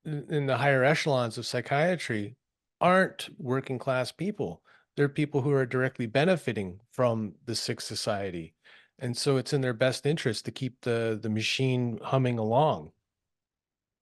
higher echelons of psychiatry aren't working class people. They're people who are directly benefiting from the sick society. And so it's in their best interest to keep the machine humming along,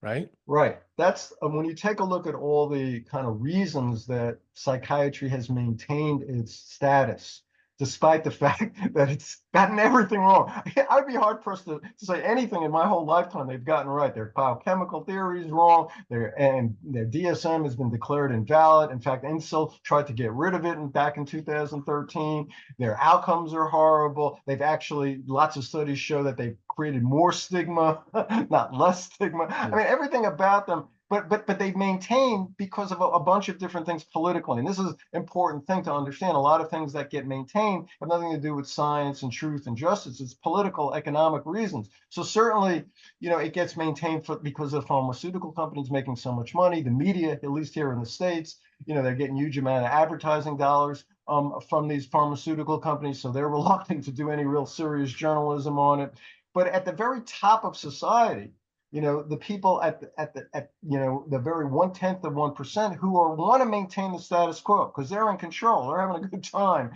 right? Right. That's when you take a look at all the kind of reasons that psychiatry has maintained its status, despite the fact that it's gotten everything wrong. I'd be hard pressed to say anything in my whole lifetime they've gotten right. Their biochemical theory is wrong. Their DSM has been declared invalid. In fact, INSIL tried to get rid of it back in 2013. Their outcomes are horrible. They've actually, lots of studies show that they've created more stigma, not less stigma. I Yeah. mean, everything about them, but they've maintained because of a bunch of different things politically. And this is an important thing to understand. A lot of things that get maintained have nothing to do with science and truth and justice. It's political, economic reasons. So certainly, it gets maintained because of pharmaceutical companies making so much money. The media, at least here in the States, they're getting huge amount of advertising dollars from these pharmaceutical companies. So they're reluctant to do any real serious journalism on it. But at the very top of society, the people at the very 1/10 of 1% who want to maintain the status quo because they're in control, they're having a good time.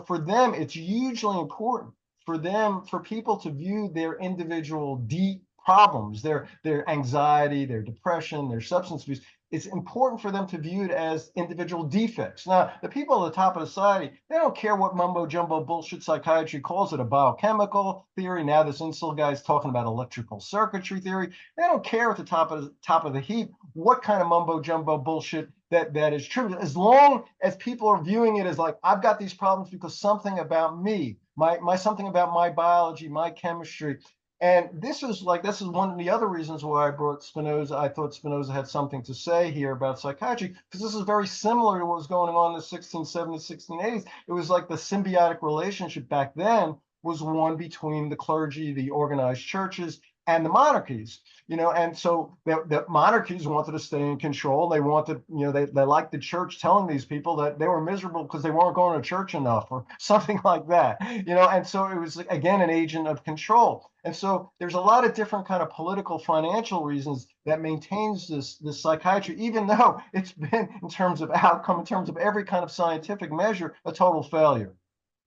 For them, it's hugely important for people to view their individual deep problems, their anxiety, their depression, their substance abuse. It's important for them to view it as individual defects. Now, the people at the top of society, they don't care what mumbo jumbo bullshit psychiatry calls it, a biochemical theory. Now this INSIL guy is talking about electrical circuitry theory. They don't care at the top of the heap what kind of mumbo jumbo bullshit that is true, as long as people are viewing it as like, I've got these problems because something about me, my something about my biology, my chemistry. And this is one of the other reasons why I brought Spinoza. I thought Spinoza had something to say here about psychiatry, because this is very similar to what was going on in the 1670s, 1680s. It was like the symbiotic relationship back then was one between the clergy, the organized churches, and the monarchies. And so the monarchies wanted to stay in control. They wanted, they liked the church telling these people that they were miserable because they weren't going to church enough or something like that. And so it was, again, an agent of control. And so there's a lot of different kind of political, financial reasons that maintains this psychiatry, even though it's been, in terms of outcome, in terms of every kind of scientific measure, a total failure.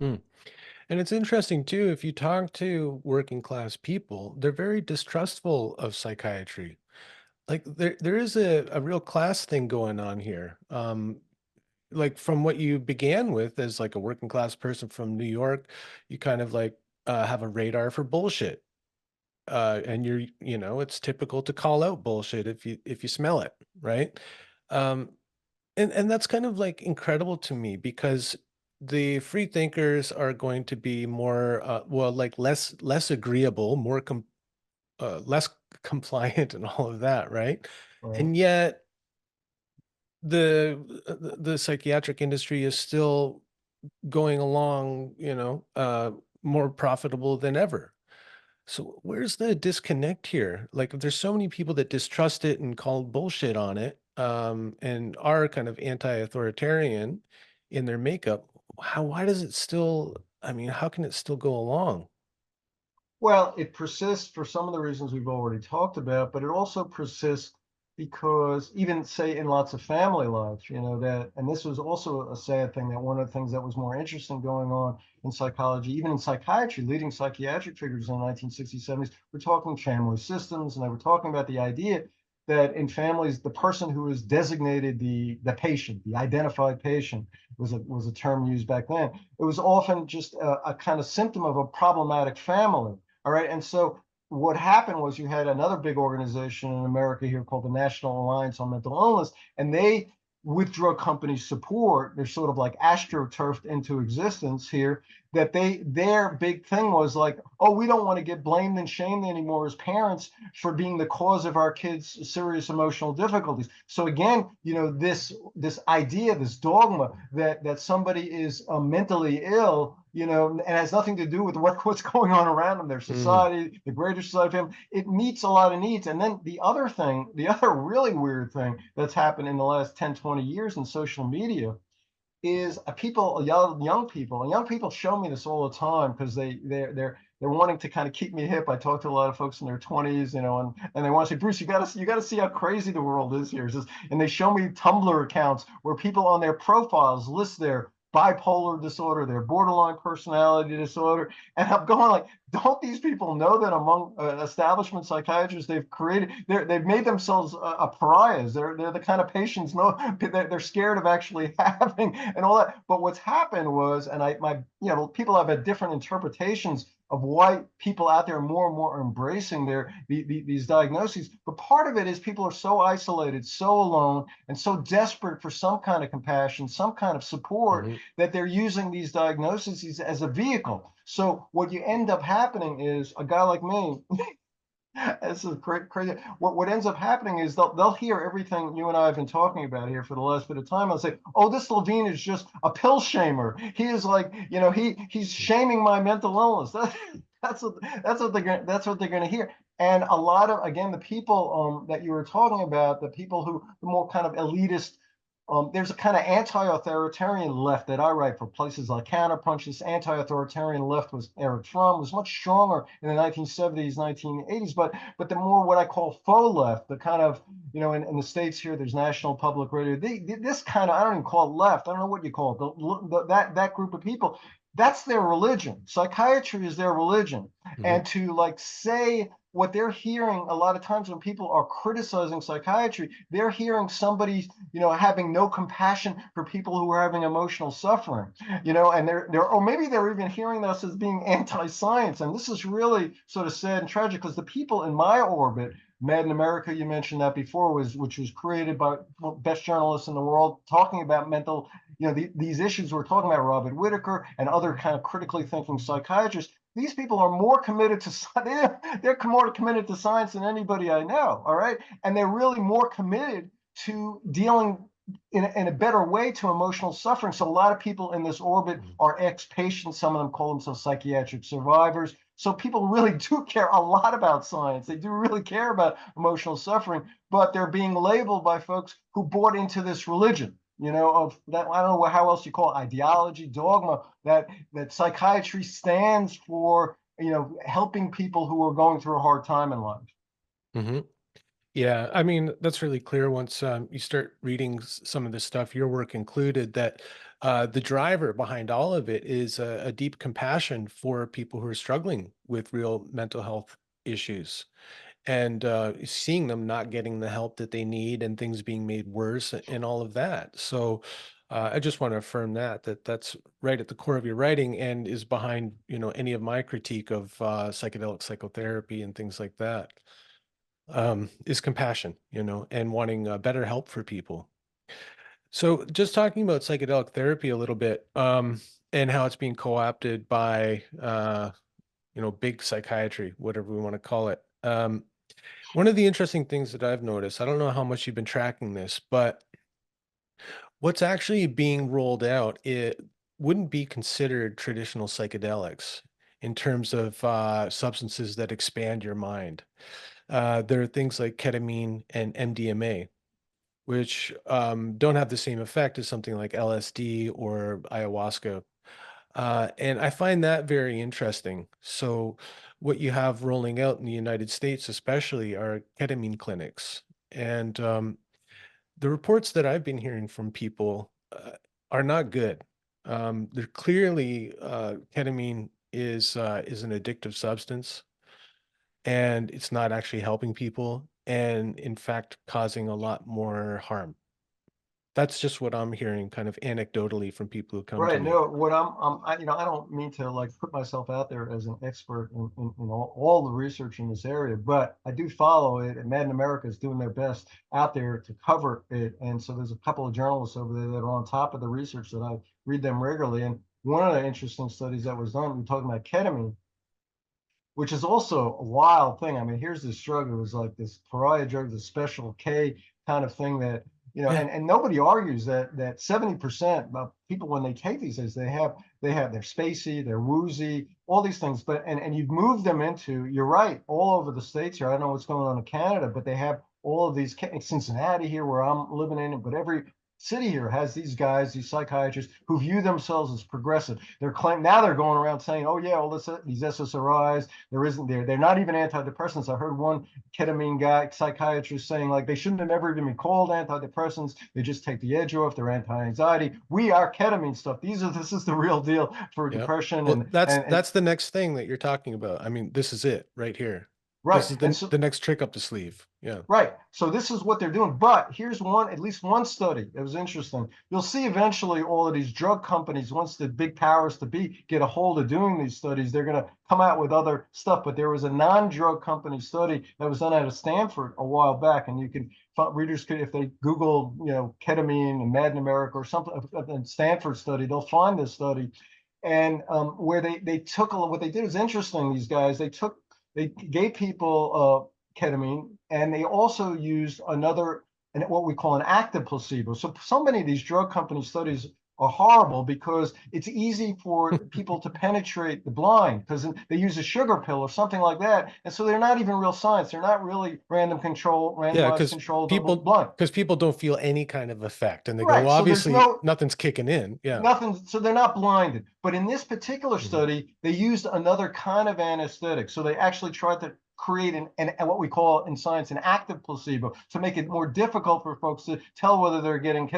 Hmm. And it's interesting too, if you talk to working class people, they're very distrustful of psychiatry. Like there is a real class thing going on here. Like from what you began with as like a working class person from New York, you kind of like have a radar for bullshit. And it's typical to call out bullshit if you smell it, right? Um, and that's kind of like incredible to me because the free thinkers are going to be more well, like less agreeable, less compliant and all of that, right? Right. And yet the psychiatric industry is still going along, more profitable than ever. So where's the disconnect here? Like, if there's so many people that distrust it and call bullshit on it, and are kind of anti-authoritarian in their makeup, why does it still, I mean, how can it still go along? Well, it persists for some of the reasons we've already talked about, but it also persists because even say in lots of family life, that, and this was also a sad thing, that one of the things that was more interesting going on in psychology, even in psychiatry, leading psychiatric figures in the 1960s, 70s, were talking family systems, and they were talking about the idea that in families, the person who is designated the patient, the identified patient, was a term used back then. It was often just a kind of symptom of a problematic family. All right. And so what happened was you had another big organization in America here called the National Alliance on Mental Illness, and they, with drug company support, they're sort of like astroturfed into existence here, that their big thing was like, oh, we don't want to get blamed and shamed anymore as parents for being the cause of our kids' serious emotional difficulties. So again, this idea, this dogma that somebody is mentally ill, and has nothing to do with what's going on around them, their Mm, society, the greater society of them. It meets a lot of needs. And then the other really weird thing that's happened in the last 10, 20 years in social media is young people show me this all the time because they're wanting to kind of keep me hip. I talk to a lot of folks in their 20s, and they want to say, Bruce, you gotta see how crazy the world is here. And they show me Tumblr accounts where people on their profiles list their bipolar disorder, their borderline personality disorder, and I'm going like, don't these people know that among establishment psychiatrists they've made themselves a pariahs? They're the kind of patients they're scared of actually having and all that. But what's happened was, and people have had different interpretations of why people out there more and more are embracing these diagnoses. But part of it is people are so isolated, so alone, and so desperate for some kind of compassion, some kind of support, mhm, that they're using these diagnoses as a vehicle. So what you end up happening is a guy like me. This is crazy. What ends up happening is they'll hear everything you and I have been talking about here for the last bit of time. I'll say, "Oh, this Levine is just a pill shamer. He is like, he's shaming my mental illness." That's what they're going to hear. And a lot of, again, the people that you were talking about, the people who the more kind of elitist, there's a kind of anti-authoritarian left that I write for, places like CounterPunch. This anti-authoritarian left was Eric Fromm, was much stronger in the 1970s, 1980s. But the more what I call faux left, the kind of, in the States here, there's National Public Radio. This kind of, I don't even call it left. I don't know what you call it. That group of people, that's their religion. Psychiatry is their religion. mhm, And to like say what they're hearing a lot of times when people are criticizing psychiatry, they're hearing somebody, having no compassion for people who are having emotional suffering, and or maybe they're even hearing us as being anti-science. And this is really sort of sad and tragic because the people in my orbit, Mad in America, you mentioned that before, which was created by best journalists in the world talking about mental, these issues we're talking about, Robert Whitaker and other kind of critically thinking psychiatrists. These people are more committed to they're more committed to science than anybody I know. All right, and they're really more committed to dealing in a better way to emotional suffering. So a lot of people in this orbit mhm, are ex-patients. Some of them call themselves psychiatric survivors. So people really do care a lot about science. They do really care about emotional suffering, but they're being labeled by folks who bought into this religion, of that, I don't know how else you call it, ideology, dogma, that psychiatry stands for, helping people who are going through a hard time in life. mhm. Yeah, I mean, that's really clear once you start reading some of this stuff, your work included, that the driver behind all of it is a deep compassion for people who are struggling with real mental health issues, and seeing them not getting the help that they need and things being made worse and all of that. So I just want to affirm that that's right at the core of your writing and is behind, any of my critique of psychedelic psychotherapy and things like that, is compassion, and wanting better help for people. So just talking about psychedelic therapy a little bit, and how it's being co-opted by, big psychiatry, whatever we want to call it. One of the interesting things that I've noticed, I don't know how much you've been tracking this, but what's actually being rolled out, it wouldn't be considered traditional psychedelics. in terms of substances that expand your mind. There are things like ketamine and MDMA, which don't have the same effect as something like LSD or ayahuasca. And I find that very interesting. So, what you have rolling out in the United States, especially, are ketamine clinics. And the reports that I've been hearing from people are not good. They're clearly ketamine is an addictive substance, and it's not actually helping people, and in fact, causing a lot more harm. That's just what I'm hearing, kind of anecdotally from people who come to Right. me. No, what I don't mean to like put myself out there as an expert in all the research in this area, but I do follow it, and Mad in America is doing their best out there to cover it. And so there's a couple of journalists over there that are on top of the research that I read them regularly. And one of the interesting studies that was done, we're talking about ketamine, which is also a wild thing. I mean, here's this drug. It was like this pariah drug, the special K kind of thing that, Yeah. and nobody argues that 70% of people when they take these things, they're spacey, they're woozy, all these things. But and you've moved them into, you're right, all over the states here. I don't know what's going on in Canada, but they have all of these, Cincinnati here where I'm living in, but every city here has these guys, these psychiatrists who view themselves as progressive. They're claiming now they're going around saying, "Oh yeah, all these SSRIs, they're not even antidepressants." I heard one ketamine guy, psychiatrist, saying like they shouldn't have ever even been called antidepressants. They just take the edge off. They're anti-anxiety. We are ketamine stuff. This is the real deal for Yeah. depression Well, and that's the next thing that you're talking about. I mean, this is it right here. right. This is And the next trick up the sleeve. Yeah. right. So this is what they're doing. But here's one, at least one study. It was interesting. You'll see eventually all of these drug companies, once the big powers to be get a hold of doing these studies, they're going to come out with other stuff. But there was a non-drug company study that was done out of Stanford a while back, and you can readers could, if they Google, ketamine and Mad in America or something, a Stanford study, they'll find this study. And where they took what they did was interesting. These guys they gave people ketamine, and they also used another, and what we call an active placebo. So many of these drug company studies are horrible because it's easy for people to penetrate the blind because they use a sugar pill or something like that, and so they're not even real science. They're not really Yeah, randomized controlled double people blind. because people don't feel any kind of effect, and they go, Right. well, So there's obviously no nothing's kicking in. Yeah. nothing, so they're not blinded. But in this particular Mhm. study, they used another kind of anesthetic. So they actually tried to create an what we call in science an active placebo to make it more difficult for folks to tell whether they're getting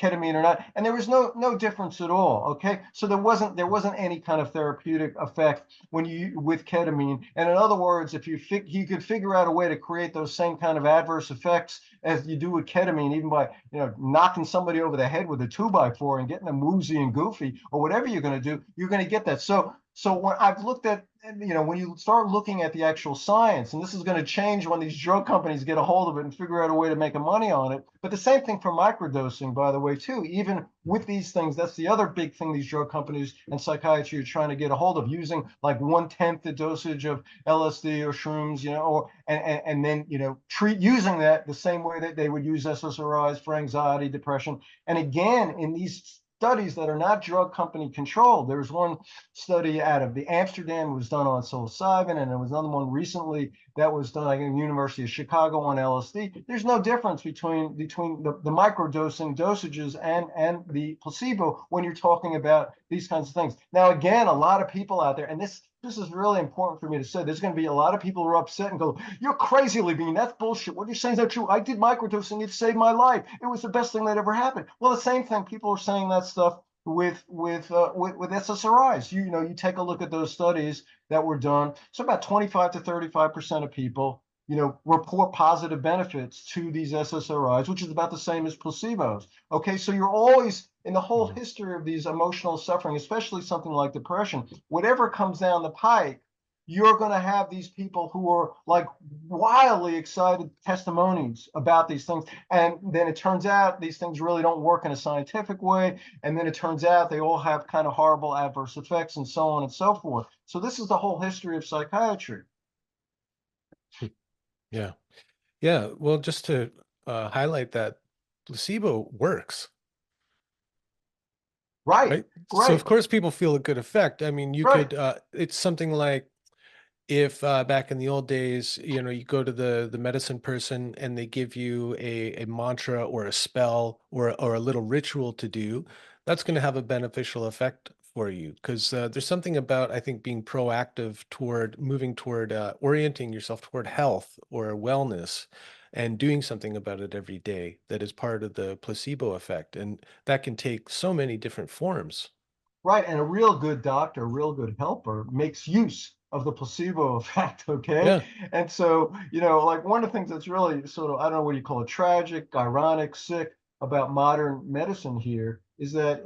ketamine or not. And there was no difference at all. Okay, so there wasn't any kind of therapeutic effect when you with ketamine. And in other words, if you could figure out a way to create those same kind of adverse effects as you do with ketamine, even by knocking somebody over the head with a 2x4 and getting them woozy and goofy or whatever you're going to do, you're going to get that. So when I've looked at, when you start looking at the actual science, and this is going to change when these drug companies get a hold of it and figure out a way to make money on it. But the same thing for microdosing, by the way, too. Even with these things, that's the other big thing these drug companies and psychiatry are trying to get a hold of, using like 1/10 the dosage of LSD or shrooms, or and then treat using that the same way that they would use SSRIs for anxiety, depression. And again, in these studies that are not drug company controlled, there's one study out of the Amsterdam was done on psilocybin, and there was another one recently that was done, I think, at the University of Chicago on LSD. There's no difference between the microdosing dosages and the placebo when you're talking about these kinds of things. Now, again, a lot of people out there, and this is really important for me to say. There's going to be a lot of people who are upset and go, "You're crazy, Levine. That's bullshit. What you're saying is not true. I did microdosing. It saved my life. It was the best thing that ever happened." Well, the same thing. People are saying that stuff with SSRIs. You take a look at those studies that were done. So about 25 to 35% of people, report positive benefits to these SSRIs, which is about the same as placebos. Okay, so you're always in the whole Mhm. history of these emotional suffering, especially something like depression, whatever comes down the pike, you're going to have these people who are like wildly excited testimonies about these things. And then it turns out these things really don't work in a scientific way. And then it turns out they all have kind of horrible adverse effects and so on and so forth. So this is the whole history of psychiatry. Yeah. Yeah. Well, just to highlight that placebo works. Right, right? So of right, course people feel a good effect. I mean, you right. could it's something like if back in the old days, you go to the medicine person and they give you a mantra or a spell or a little ritual to do, that's going to have a beneficial effect for you because there's something about, I think, being proactive toward moving toward orienting yourself toward health or wellness and doing something about it every day that is part of the placebo effect. And that can take so many different forms. Right, and a real good doctor, a real good helper makes use of the placebo effect, okay? Yeah. And so, like one of the things that's really sort of, I don't know what you call it, tragic, ironic, sick about modern medicine here is that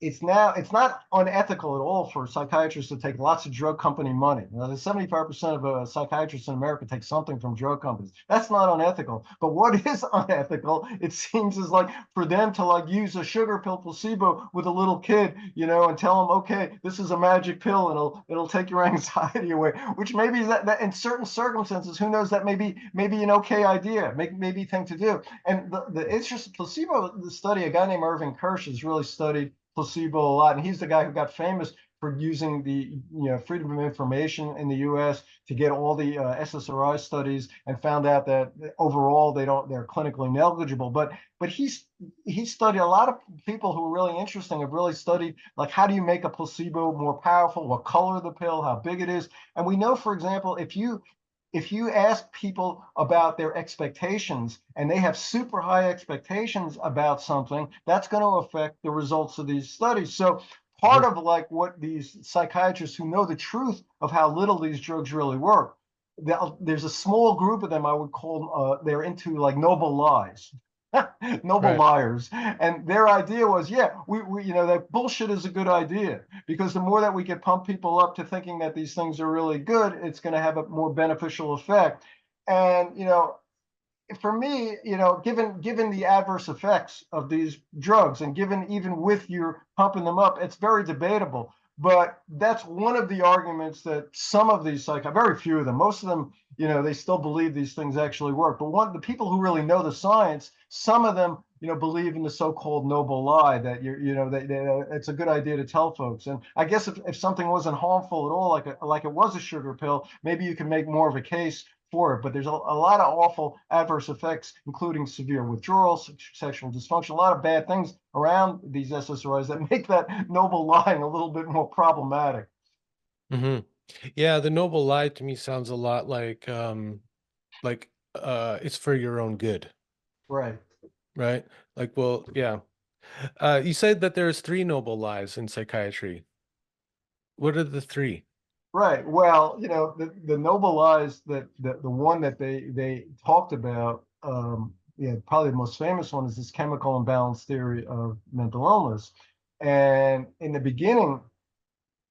it's not unethical at all for psychiatrists to take lots of drug company money. Now, the 75% of psychiatrists in America take something from drug companies. That's not unethical. But what is unethical, it seems, is like for them to like use a sugar pill placebo with a little kid, and tell them, okay, this is a magic pill and it'll take your anxiety away. Which maybe that in certain circumstances, who knows, that maybe an okay idea, maybe thing to do. And the interest of placebo, the study, a guy named Irving Kirsch has really studied placebo a lot, and he's the guy who got famous for using the Freedom of Information in the U.S. to get all the SSRI studies, and found out that overall they're clinically negligible. But he studied a lot of people who are really interesting, have really studied like how do you make a placebo more powerful, what color of the pill, how big it is. And we know, for example, if you ask people about their expectations and they have super high expectations about something, that's going to affect the results of these studies. So part Mhm. of like what these psychiatrists who know the truth of how little these drugs really work, there's a small group of them, I would call them, they're into like noble lies. Noble Right. liars, and their idea was, yeah, we that bullshit is a good idea, because the more that we can pump people up to thinking that these things are really good, it's going to have a more beneficial effect. And for me, given the adverse effects of these drugs, and given even with your pumping them up, it's very debatable. But that's one of the arguments that some of these very few of them, most of them, they still believe these things actually work. But the people who really know the science, some of them, believe in the so-called noble lie that it's a good idea to tell folks. And I guess if something wasn't harmful at all, like it was a sugar pill, maybe you can make more of a case for it. But there's a lot of awful adverse effects, including severe withdrawal, sexual dysfunction, a lot of bad things around these SSRIs that make that noble lying a little bit more problematic. Hmm. Yeah, the noble lie to me sounds a lot like it's for your own good, Right. right? Like, well, yeah. You said that there's three noble lies in psychiatry. What are the three? Right. Well, the noble lies, that the one that they talked about, probably the most famous one is this chemical imbalance theory of mental illness. And in the beginning,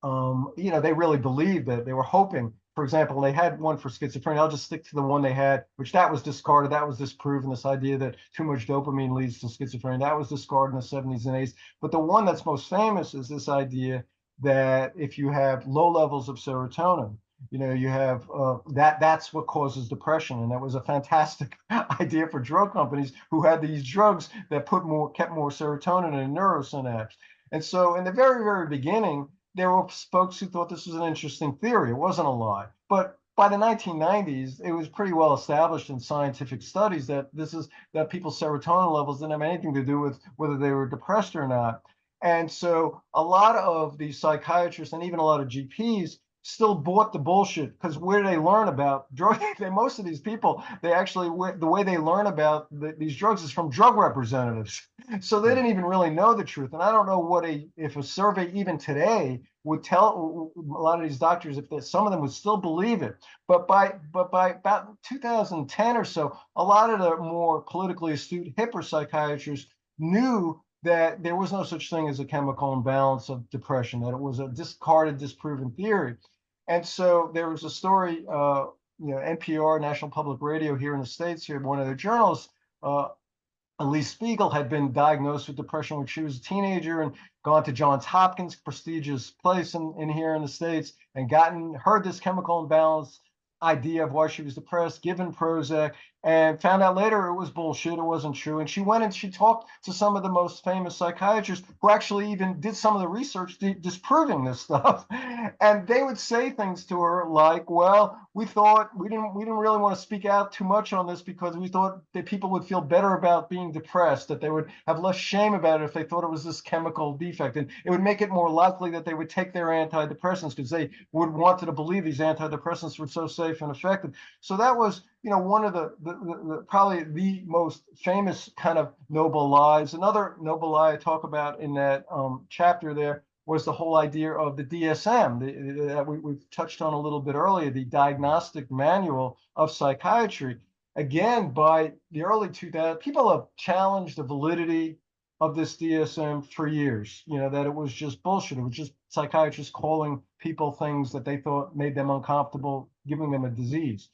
they really believed that, they were hoping, for example, they had one for schizophrenia. I'll just stick to the one they had, which that was discarded. That was disproven. This idea that too much dopamine leads to schizophrenia, that was discarded in the 70s and 80s. But the one that's most famous is this idea that if you have low levels of serotonin, you have that's what causes depression. And that was a fantastic idea for drug companies who had these drugs that kept more serotonin in neurosynapse. And so in the very, very beginning, there were folks who thought this was an interesting theory. It wasn't a lie. But by the 1990s, it was pretty well established in scientific studies that that people's serotonin levels didn't have anything to do with whether they were depressed or not. And so a lot of these psychiatrists and even a lot of GPs still bought the bullshit, because where they learn about drug, most of these people, they actually, the way they learn about these drugs is from drug representatives. So they Mm. didn't even really know the truth. And I don't know if a survey even today would tell a lot of these doctors, if some of them would still believe it. But by about 2010 or so, a lot of the more politically astute, hipper psychiatrists knew that there was no such thing as a chemical imbalance of depression, that it was a discarded, disproven theory. And so there was a story, NPR, National Public Radio here in the States, here, one of their journalists, uh, Elise Spiegel, had been diagnosed with depression when she was a teenager, and gone to Johns Hopkins, prestigious place in here in the States, and heard this chemical imbalance idea of why she was depressed, given Prozac, and found out later it was bullshit. It wasn't true. And she went and she talked to some of the most famous psychiatrists who actually even did some of the research disproving this stuff. And they would say things to her like, well, we thought we didn't really want to speak out too much on this because we thought that people would feel better about being depressed, that they would have less shame about it if they thought it was this chemical defect. And it would make it more likely that they would take their antidepressants because they would wanted to believe these antidepressants were so safe and effective. So that was, one of the probably the most famous kind of noble lies. Another noble lie I talk about in that chapter there was the whole idea of the DSM that we've touched on a little bit earlier, the Diagnostic Manual of Psychiatry. Again, by the early 2000s, people have challenged the validity of this DSM for years, that it was just bullshit. It was just psychiatrists calling people things that they thought made them uncomfortable, giving them a disease.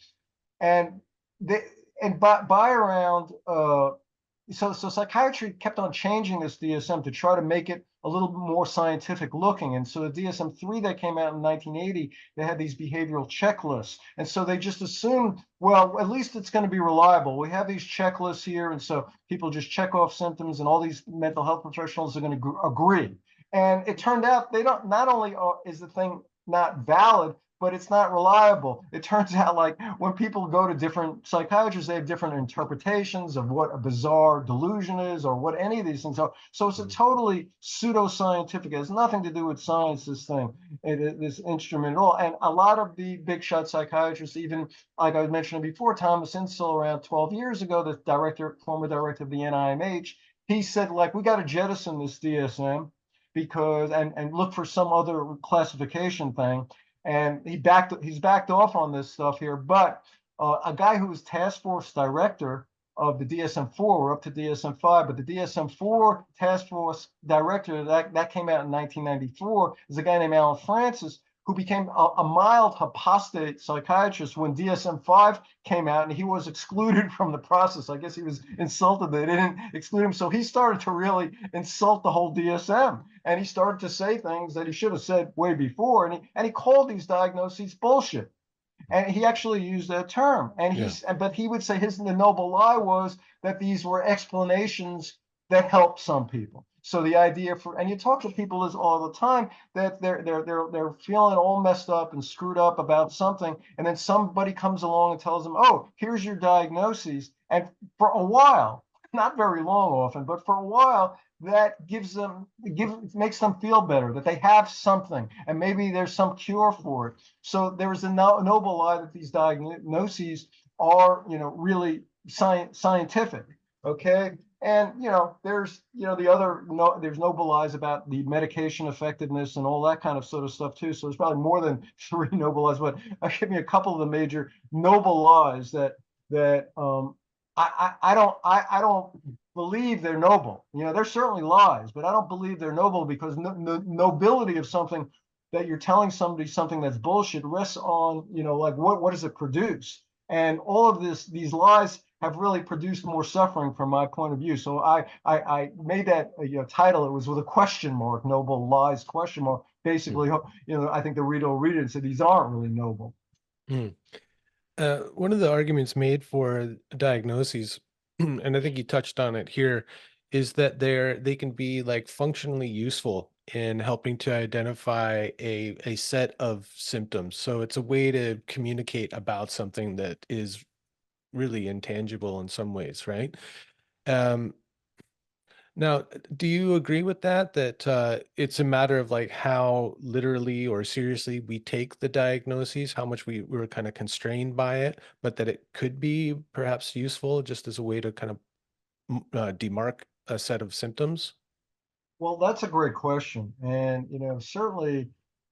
And they and by around so psychiatry kept on changing this DSM to try to make it a little more scientific looking. And so the DSM-3 that came out in 1980, they had these behavioral checklists. And so they just assumed, well, at least it's going to be reliable. We have these checklists here. And so people just check off symptoms and all these mental health professionals are going to agree. And it turned out they don't, not only is the thing not valid, but it's not reliable. It turns out like when people go to different psychiatrists, they have different interpretations of what a bizarre delusion is or what any of these things are. So it's a totally pseudoscientific. It has nothing to do with science, this thing, this instrument at all. And a lot of the big shot psychiatrists, even like I was mentioning before, Thomas Insel around 12 years ago, the former director of the NIMH, he said, like, we got to jettison this DSM because and look for some other classification thing. And he's backed off on this stuff here. But a guy who was task force director of the DSM-4, we're up to DSM-5, but the DSM-4 task force director that came out in 1994 is a guy named Alan Francis, who became a mild apostate psychiatrist when DSM-5 came out, and he was excluded from the process. I guess he was insulted they didn't exclude him. So he started to really insult the whole DSM. And he started to say things that he should have said way before. And he called these diagnoses bullshit. And he actually used that term. But he would say the noble lie was that these were explanations that helped some people. So the idea and you talk to people all the time that they're feeling all messed up and screwed up about something, and then somebody comes along and tells them, "Oh, here's your diagnoses." And for a while, not very long often, but for a while, that makes them feel better that they have something, and maybe there's some cure for it. So there is a noble lie that these diagnoses are, really scientific. Okay. And there's there's noble lies about the medication effectiveness and all that kind of sort of stuff too. So there's probably more than 3 noble lies, but give me a couple of the major noble lies that I don't believe they're noble. They're certainly lies, but I don't believe they're noble because nobility of something that you're telling somebody something that's bullshit rests on, like what does it produce? And all of these lies have really produced more suffering from my point of view. So I made that title. It was with a question mark, noble lies, question mark. Basically, I think the reader will read it and say these aren't really noble. Mm. One of the arguments made for diagnoses, and I think you touched on it here, is that they can be like functionally useful in helping to identify a set of symptoms. So it's a way to communicate about something that is really intangible in some ways, right? Um, Now, do you agree with that, it's a matter of like how literally or seriously we take the diagnoses, how much we're kind of constrained by it, but that it could be perhaps useful just as a way to kind of demark a set of symptoms? Well, that's a great question. And, certainly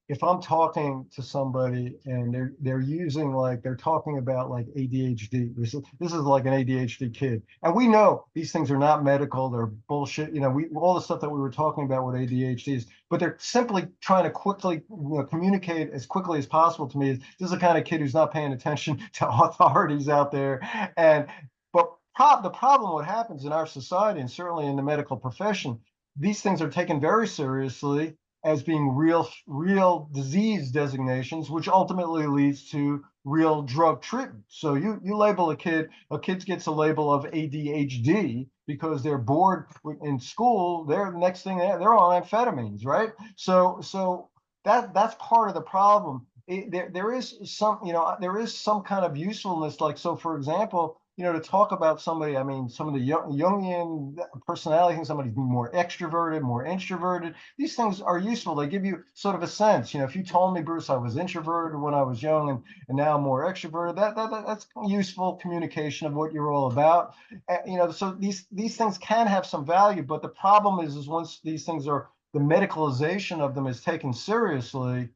if I'm talking to somebody and they're using they're talking about like ADHD, this is like an ADHD kid. And we know these things are not medical, they're bullshit. All the stuff that we were talking about with ADHD is, but they're simply trying to quickly communicate as quickly as possible to me. This is the kind of kid who's not paying attention to authorities out there. But the problem, what happens in our society and certainly in the medical profession, these things are taken very seriously, as being real disease designations, which ultimately leads to real drug treatment. So you label a kid gets a label of ADHD because they're bored in school. They're next thing they're on amphetamines, right? So that's part of the problem. There is some, there is some kind of usefulness. Like, so for example, to talk about somebody, I mean, some of the Jungian personality, somebody's more extroverted, more introverted. These things are useful. They give you sort of a sense. If you told me, Bruce, I was introverted when I was young, and now I'm more extroverted, that's useful communication of what you're all about. So these things can have some value, but the problem is once these things are, the medicalization of them is taken seriously,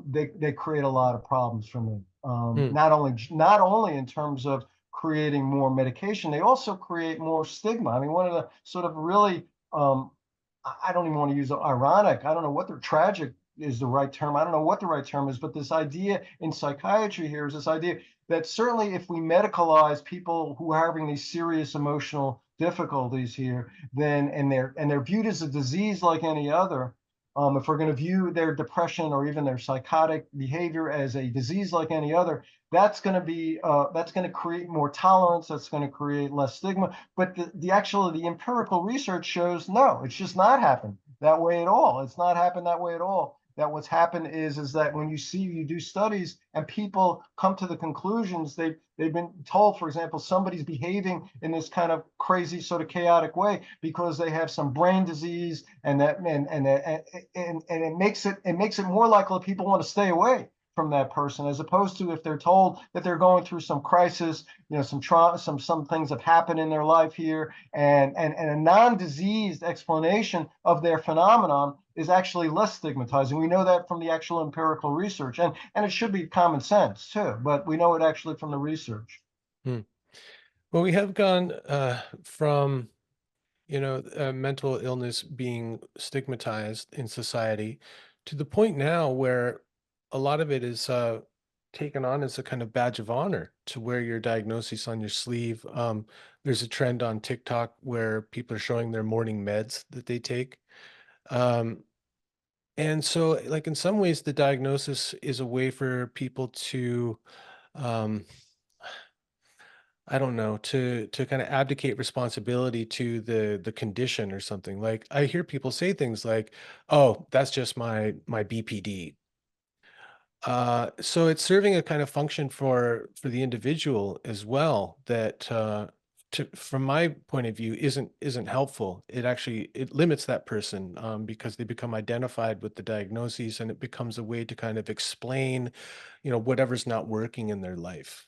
they create a lot of problems for me. Hmm. Not only in terms of creating more medication, they also create more stigma. I mean, one of the sort of really, I don't even want to use ironic, I don't know what the tragic is the right term. I don't know what the right term is, but this idea in psychiatry here is this idea that certainly if we medicalize people who are having these serious emotional difficulties here, then and they're viewed as a disease like any other. If we're going to view their depression or even their psychotic behavior as a disease like any other, that's going to create more tolerance. That's going to create less stigma. But the empirical research shows no, it's just not happened that way at all. It's not happened that way at all. That what's happened is that when you do studies and people come to the conclusions, they've been told, for example, somebody's behaving in this kind of crazy sort of chaotic way because they have some brain disease, and it makes it more likely people want to stay away from that person, as opposed to if they're told that they're going through some crisis, some trauma, some things have happened in their life here, and a non-diseased explanation of their phenomenon is actually less stigmatizing. We know that from the actual empirical research, and it should be common sense too, but we know it actually from the research. Hmm. Well, we have gone from mental illness being stigmatized in society to the point now where a lot of it is taken on as a kind of badge of honor to wear your diagnosis on your sleeve. There's a trend on TikTok where people are showing their morning meds that they take. Um, and so, like, in some ways, the diagnosis is a way for people to, um, I don't know, to kind of abdicate responsibility to the condition or something. Like, I hear people say things like, "Oh, that's just my BPD." So it's serving a kind of function for the individual as well that from my point of view isn't helpful. It limits that person because they become identified with the diagnoses, and it becomes a way to kind of explain, whatever's not working in their life.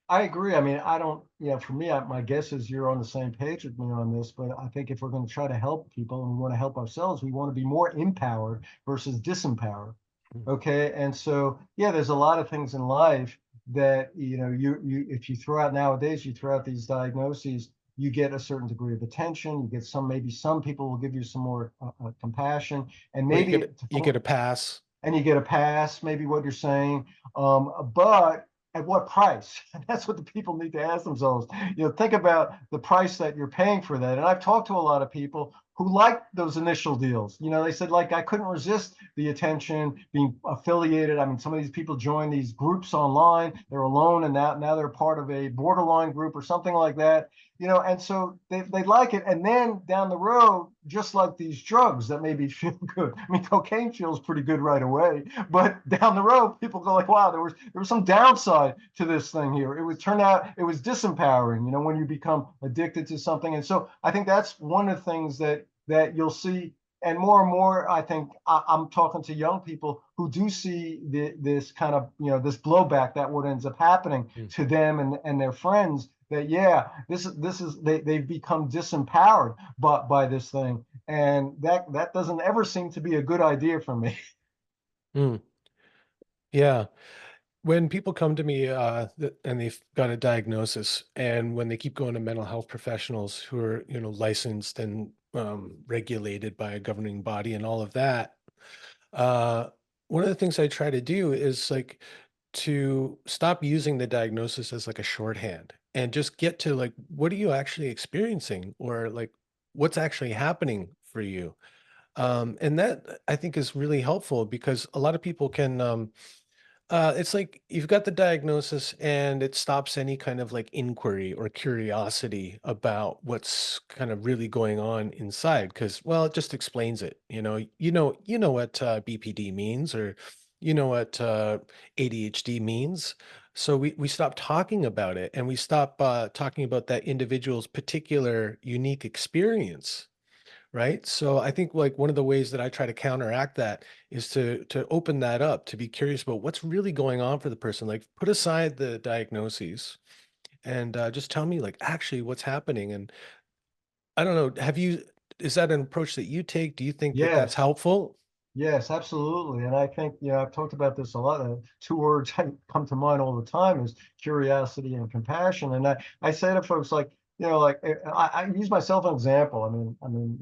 I agree. I mean, I don't, for me, my guess is you're on the same page with me on this, but I think if we're going to try to help people and we want to help ourselves, we want to be more empowered versus disempowered. Mm. Okay. And so, yeah, there's a lot of things in life that, if you throw out nowadays, you throw out these diagnoses, you get a certain degree of attention. You get maybe some people will give you some more compassion, and Or maybe you get a pass. and you get a pass, maybe what you're saying. But at what price? That's what the people need to ask themselves. Think about the price that you're paying for that. And I've talked to a lot of people who like those initial deals. They said, like, I couldn't resist the attention, being affiliated. I mean, some of these people join these groups online, they're alone, and now they're part of a borderline group or something like that. And so they like it. And then down the road, just like these drugs that maybe feel good. I mean, cocaine feels pretty good right away, but down the road, people go like, wow, there was some downside to this thing here. It would turn out it was disempowering, when you become addicted to something. And so I think that's one of the things that you'll see. And more, I think I'm talking to young people who do see this kind of, this blowback that what ends up happening Mm. to them and their friends, that, yeah, they've become disempowered by this thing. And that doesn't ever seem to be a good idea for me. Mm. Yeah. When people come to me and they've got a diagnosis, and when they keep going to mental health professionals who are, licensed and regulated by a governing body and all of that, uh, one of the things I try to do is like to stop using the diagnosis as like a shorthand and just get to like, what are you actually experiencing, or like what's actually happening for you? And that I think is really helpful because a lot of people can, it's like you've got the diagnosis and it stops any kind of like inquiry or curiosity about what's kind of really going on inside because, well, it just explains it. You know what BPD means, or you know what ADHD means. So we stop talking about it, and we stop talking about that individual's particular unique experience. Right. So I think like one of the ways that I try to counteract that is to open that up, to be curious about what's really going on for the person. Like put aside the diagnoses and just tell me like actually what's happening. And I don't know, is that an approach that you take? Do you think that that's Yes. helpful? Yes, absolutely. And I think, I've talked about this a lot. Two words that come to mind all the time is curiosity and compassion. And I say to folks like, like I use myself as an example.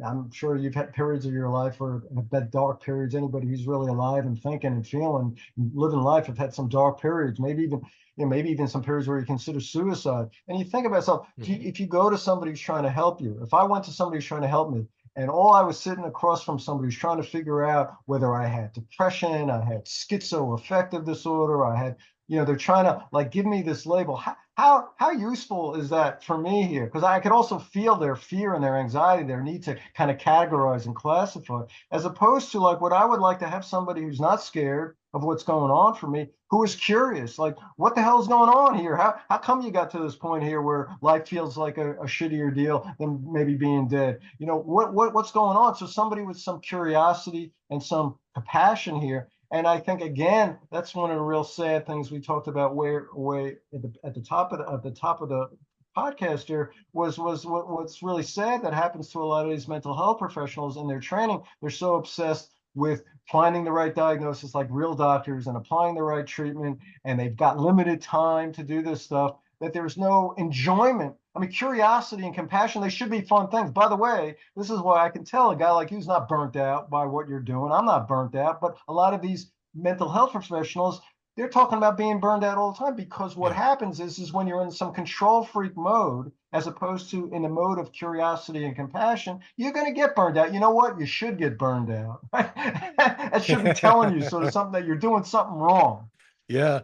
I'm sure you've had periods of your life where have had dark periods. Anybody who's really alive and thinking and feeling and living life have had some dark periods, maybe even some periods where you consider suicide. And you think about yourself, Mhm. if you go to somebody who's trying to help you, if I went to somebody who's trying to help me, and all I was sitting across from somebody who's trying to figure out whether I had depression, I had schizoaffective disorder, I had, they're trying to like give me this label. How useful is that for me here? Because I could also feel their fear and their anxiety, their need to kind of categorize and classify, as opposed to like what I would like to have somebody who's not scared of what's going on for me, who is curious, like what the hell's going on here? How come you got to this point here where life feels like a shittier deal than maybe being dead? What's going on? So somebody with some curiosity and some compassion here. And I think again, that's one of the real sad things we talked about where way at the top of the podcast here was what's really sad that happens to a lot of these mental health professionals in their training. They're so obsessed with finding the right diagnosis like real doctors and applying the right treatment, and they've got limited time to do this stuff, that there's no enjoyment. I mean, curiosity and compassion, they should be fun things. By the way, this is why I can tell a guy like you's not burnt out by what you're doing. I'm not burnt out, but a lot of these mental health professionals, they're talking about being burned out all the time, because what Yeah. happens is when you're in some control freak mode, as opposed to in the mode of curiosity and compassion, you're going to get burned out. You know what? You should get burned out. That should be telling you sort of something that you're doing something wrong. Yeah.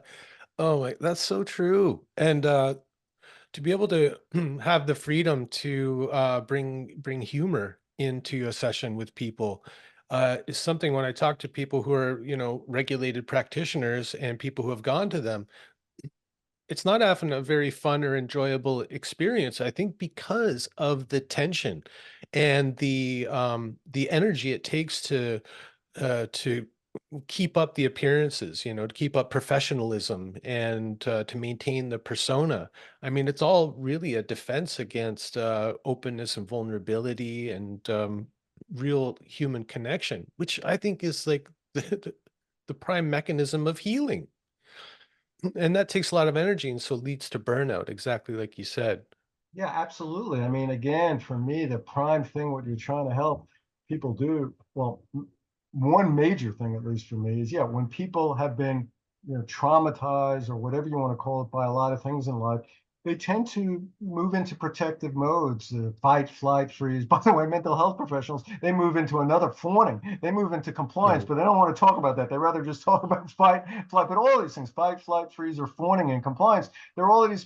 Oh my, that's so true. And to be able to have the freedom to bring humor into a session with people is something. When I talk to people who are, regulated practitioners and people who have gone to them, it's not often a very fun or enjoyable experience. I think because of the tension and the energy it takes to keep up the appearances, to keep up professionalism and to maintain the persona. I mean, it's all really a defense against openness and vulnerability and real human connection, which I think is like the prime mechanism of healing. And that takes a lot of energy and so leads to burnout, exactly like you said. Yeah, absolutely. I mean, again, for me, the prime thing, what you're trying to help people do, well, one major thing, at least for me, is yeah, when people have been, traumatized or whatever you want to call it by a lot of things in life, they tend to move into protective modes, fight, flight, freeze. By the way, mental health professionals, they move into another fawning. They move into compliance, Mhm. but they don't want to talk about that. They rather just talk about fight, flight. But all these things, fight, flight, freeze, or fawning and compliance, they're all of these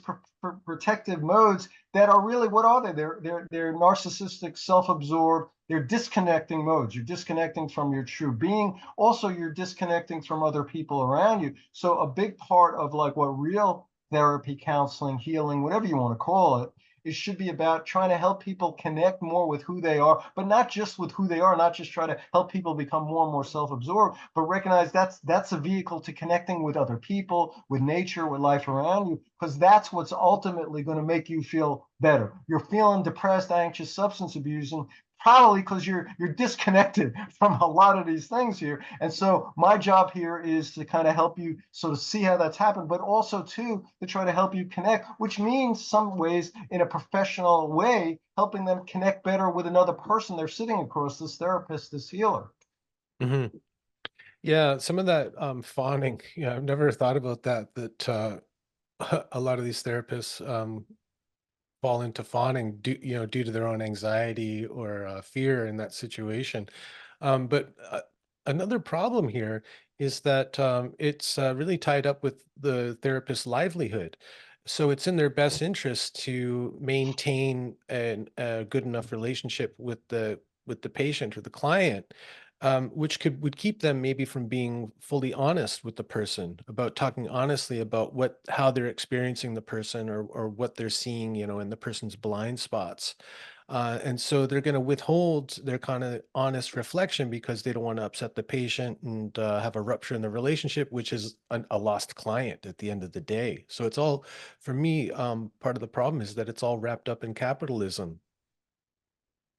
protective modes that are really, what are they? They're narcissistic, self-absorbed. They're disconnecting modes. You're disconnecting from your true being. Also, you're disconnecting from other people around you. So a big part of like what real therapy, counseling, healing, whatever you want to call it, it should be about trying to help people connect more with who they are, but not just with who they are, not just try to help people become more and more self-absorbed, but recognize that's a vehicle to connecting with other people, with nature, with life around you, because that's what's ultimately going to make you feel better. You're feeling depressed, anxious, substance abusing, probably because you're disconnected from a lot of these things here. And so my job here is to kind of help you sort of see how that's happened, but also too to try to help you connect, which means some ways in a professional way, helping them connect better with another person they're sitting across, this therapist, this healer. Mhm. Yeah, some of that fawning. Yeah, I've never thought about that. That a lot of these therapists fall into fawning due to their own anxiety or fear in that situation. But another problem here is that it's really tied up with the therapist's livelihood. So it's in their best interest to maintain a good enough relationship with the patient or the client, which would keep them maybe from being fully honest with the person about talking honestly about how they're experiencing the person or what they're seeing, in the person's blind spots. And so they're going to withhold their kind of honest reflection because they don't want to upset the patient and have a rupture in the relationship, which is a lost client at the end of the day. So it's all, for me, part of the problem is that it's all wrapped up in capitalism.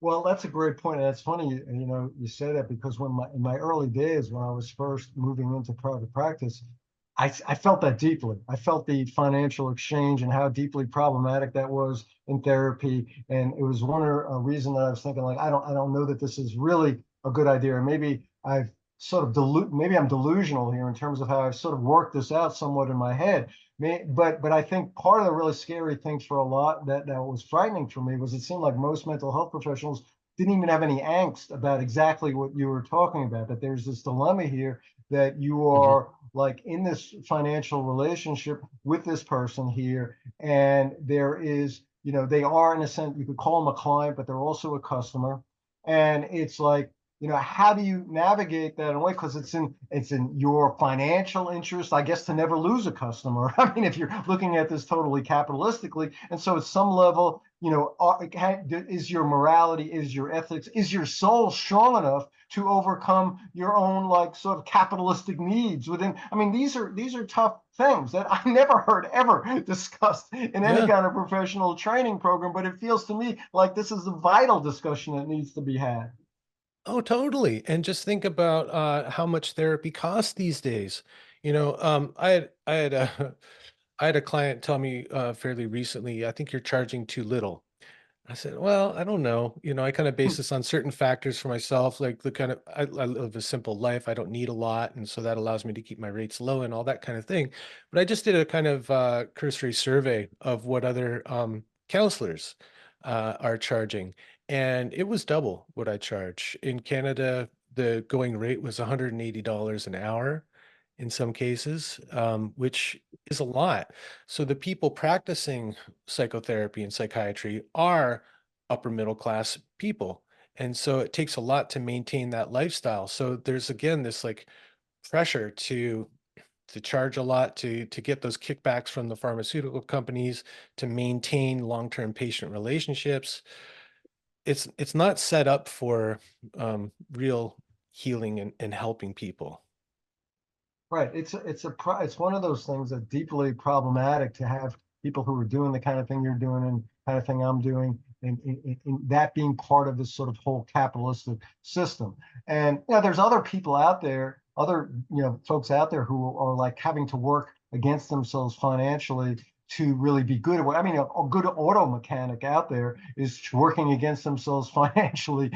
Well, that's a great point. And it's funny, you say that because in my early days, when I was first moving into private practice, I felt that deeply. I felt the financial exchange and how deeply problematic that was in therapy. And it was one reason that I was thinking, like, I don't know that this is really a good idea. And maybe I've maybe I'm delusional here in terms of how I've sort of worked this out somewhat in my head. But I think part of the really scary thing for a lot that was frightening for me was it seemed like most mental health professionals didn't even have any angst about exactly what you were talking about, that there's this dilemma here that you Mhm. are like in this financial relationship with this person here, and there is, they are, in a sense, you could call them a client, but they're also a customer. And it's like, how do you navigate that in a way? Because it's in your financial interest, I guess, to never lose a customer. I mean, if you're looking at this totally capitalistically, and so at some level, is your morality, is your ethics, is your soul strong enough to overcome your own like sort of capitalistic needs within? I mean, these are tough things that I never heard ever discussed in any Yeah. kind of professional training program, but it feels to me like this is a vital discussion that needs to be had. Oh, totally. And just think about how much therapy costs these days. I had a client tell me fairly recently, I think you're charging too little. I said, well, I don't know. I kind of base this on certain factors for myself, like the kind of, I live a simple life. I don't need a lot. And so that allows me to keep my rates low and all that kind of thing. But I just did a kind of cursory survey of what other counselors are charging. And it was double what I charge. In Canada, the going rate was $180 an hour in some cases, which is a lot. So the people practicing psychotherapy and psychiatry are upper middle class people. And so it takes a lot to maintain that lifestyle. So there's again this like pressure to charge a lot to get those kickbacks from the pharmaceutical companies to maintain long-term patient relationships. It's not set up for real healing and helping people. Right. It's one of those things that's deeply problematic to have people who are doing the kind of thing you're doing and kind of thing I'm doing, and that being part of this sort of whole capitalistic system. And there's other people out there, other folks out there who are like having to work against themselves financially to really be good at what I mean. A good auto mechanic out there is working against themselves financially,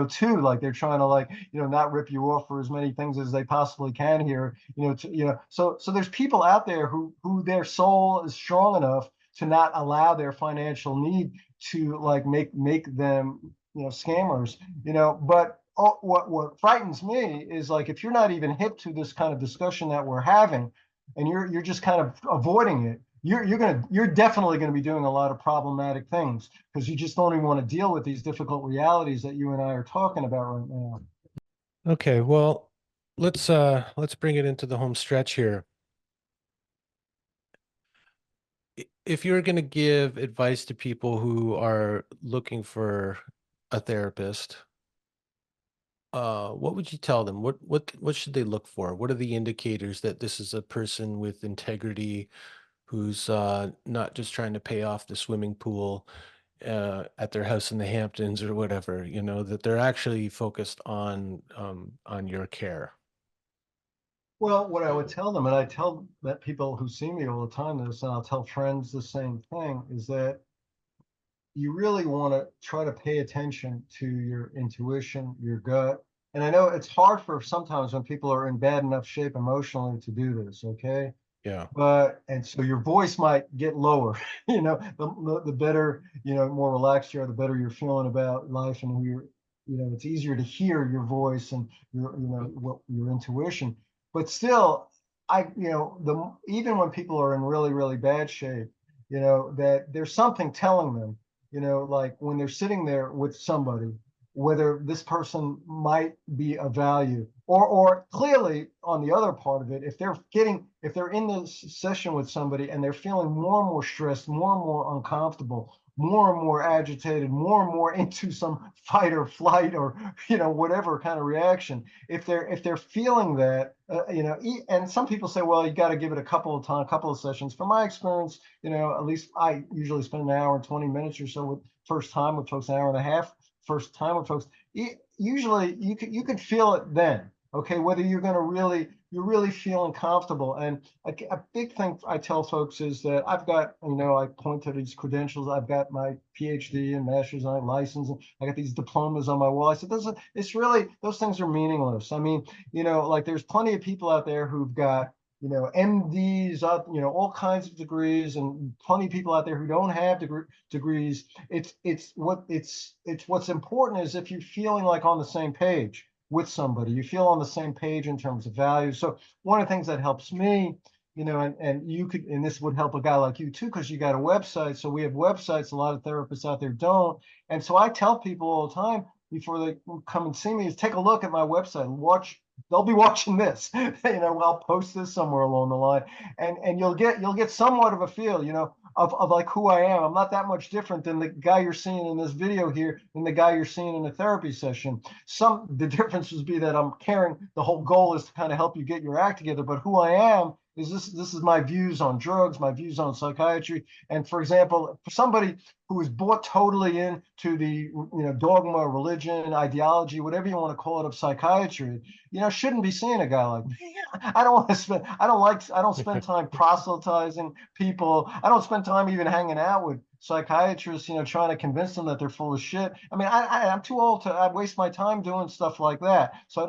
too. Like they're trying to like not rip you off for as many things as they possibly can here, so there's people out there who their soul is strong enough to not allow their financial need to like make them scammers, but what frightens me is like if you're not even hip to this kind of discussion that we're having, and you're just kind of avoiding it, you're definitely going to be doing a lot of problematic things because you just don't even want to deal with these difficult realities that you and I are talking about right now. Okay, well, let's bring it into the home stretch here. If you're going to give advice to people who are looking for a therapist, what would you tell them? What should they look for? What are the indicators that this is a person with integrity who's not just trying to pay off the swimming pool at their house in the Hamptons or whatever, that they're actually focused on your care? Well, what I would tell them, and I tell that people who see me all the time this, and I'll tell friends the same thing, is that you really want to try to pay attention to your intuition, your gut. And I know it's hard for sometimes when people are in bad enough shape emotionally to do this, okay? Yeah. And so your voice might get lower, the better, more relaxed you are, the better you're feeling about life and who you're it's easier to hear your voice and your intuition. But still, even when people are in really, really bad shape, that there's something telling them, like when they're sitting there with somebody, whether this person might be of value, or clearly on the other part of it, if they're in this session with somebody and they're feeling more and more stressed, more and more uncomfortable, more and more agitated, more and more into some fight or flight or whatever kind of reaction. If they're feeling that, and some people say, well, you got to give it a couple of times, a couple of sessions. From my experience, at least I usually spend an hour and 20 minutes or so with first time with folks, an hour and a half first time with folks. Usually you could feel it then. Okay, whether you're really feeling comfortable. And a big thing I tell folks is that I've got, I point to these credentials. I've got my PhD and master's on license, and I got these diplomas on my wall. I said, it's really, those things are meaningless. I mean, like there's plenty of people out there who've got, MDs, all kinds of degrees, and plenty of people out there who don't have degrees. It's what's important is if you're feeling like on the same page with somebody, you feel on the same page in terms of values. So one of the things that helps me, and you could, and this would help a guy like you too, because you got a website. So we have websites, a lot of therapists out there don't. And so I tell people all the time before they come and see me is take a look at my website and watch. They'll be watching this. I'll post this somewhere along the line, and you'll get somewhat of a feel, of like who I am. I'm not that much different than the guy you're seeing in this video here than the guy you're seeing in a therapy session. The differences be that I'm caring. The whole goal is to kind of help you get your act together. But who I am is this is my views on drugs, my views on psychiatry. And for example, for somebody who is bought totally into the dogma, religion, ideology, whatever you want to call it, of psychiatry, shouldn't be seeing a guy like me. I don't spend time proselytizing people. I don't spend time even hanging out with psychiatrists, trying to convince them that they're full of shit. I mean, I'm too old to, I waste my time doing stuff like that. So I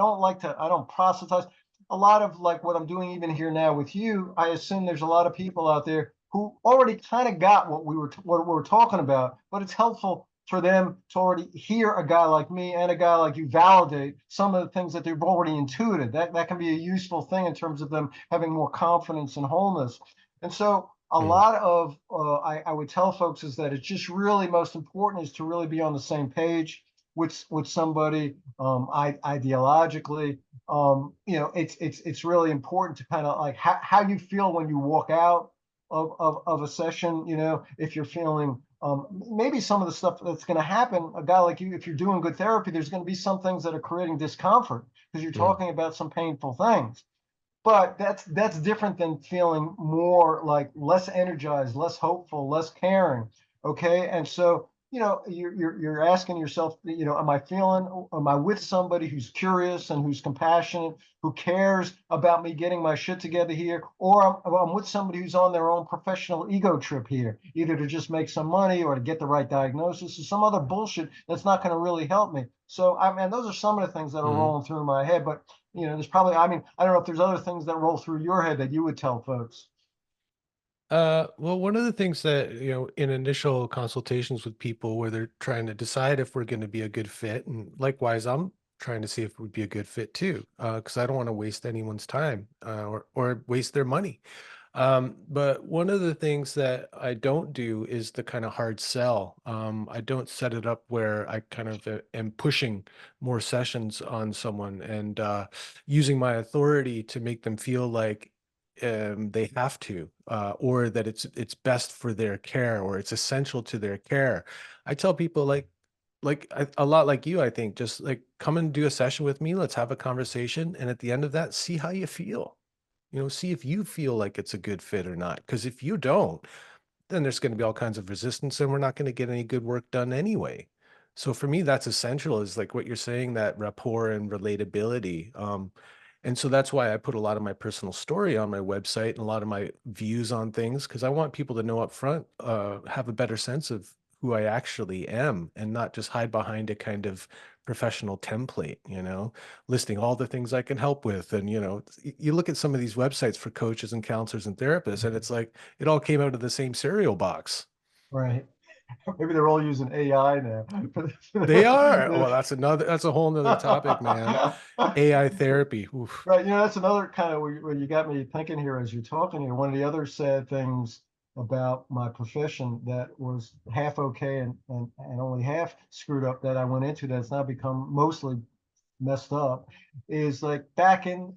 don't proselytize. A lot of like what I'm doing even here now with you, I assume there's a lot of people out there who already kind of got what we're talking about, but it's helpful for them to already hear a guy like me and a guy like you validate some of the things that they've already intuited. That can be a useful thing in terms of them having more confidence and wholeness. And so a lot of I would tell folks is that it's just really most important is to really be on the same page with somebody ideologically. It's really important to kind of like how you feel when you walk out of a session. If you're feeling maybe some of the stuff that's going to happen, a guy like you, if you're doing good therapy, there's going to be some things that are creating discomfort because you're talking about some painful things. But that's different than feeling more like less energized, less hopeful, less caring. Okay. And so, you're asking yourself, am I with somebody who's curious and who's compassionate, who cares about me getting my shit together here, or I'm with somebody who's on their own professional ego trip here, either to just make some money or to get the right diagnosis or some other bullshit that's not going to really help me. So I mean, those are some of the things that are rolling through my head, but there's probably, I mean, I don't know if there's other things that roll through your head that you would tell folks. Well, one of the things that, in initial consultations with people where they're trying to decide if we're going to be a good fit, and likewise, I'm trying to see if we'd be a good fit too, because I don't want to waste anyone's time or waste their money. But one of the things that I don't do is the kind of hard sell. I don't set it up where I kind of am pushing more sessions on someone and using my authority to make them feel like they have to, or that it's best for their care or it's essential to their care. I tell people a lot like you, I think, just like come and do a session with me. Let's have a conversation, and at the end of that, see how you feel. See if you feel like it's a good fit or not. Because if you don't, then there's going to be all kinds of resistance and we're not going to get any good work done anyway. So for me, that's essential is like what you're saying, that rapport and relatability. And so that's why I put a lot of my personal story on my website and a lot of my views on things, because I want people to know up front, have a better sense of who I actually am and not just hide behind a kind of professional template, listing all the things I can help with. And, you look at some of these websites for coaches and counselors and therapists, and it's like it all came out of the same cereal box. Right. Maybe they're all using AI now. They are. Well, that's a whole nother topic, man. AI therapy. Oof. Right, that's another kind of where you got me thinking here as you're talking here. One of the other sad things about my profession that was half okay and only half screwed up that I went into that's now become mostly messed up is like back in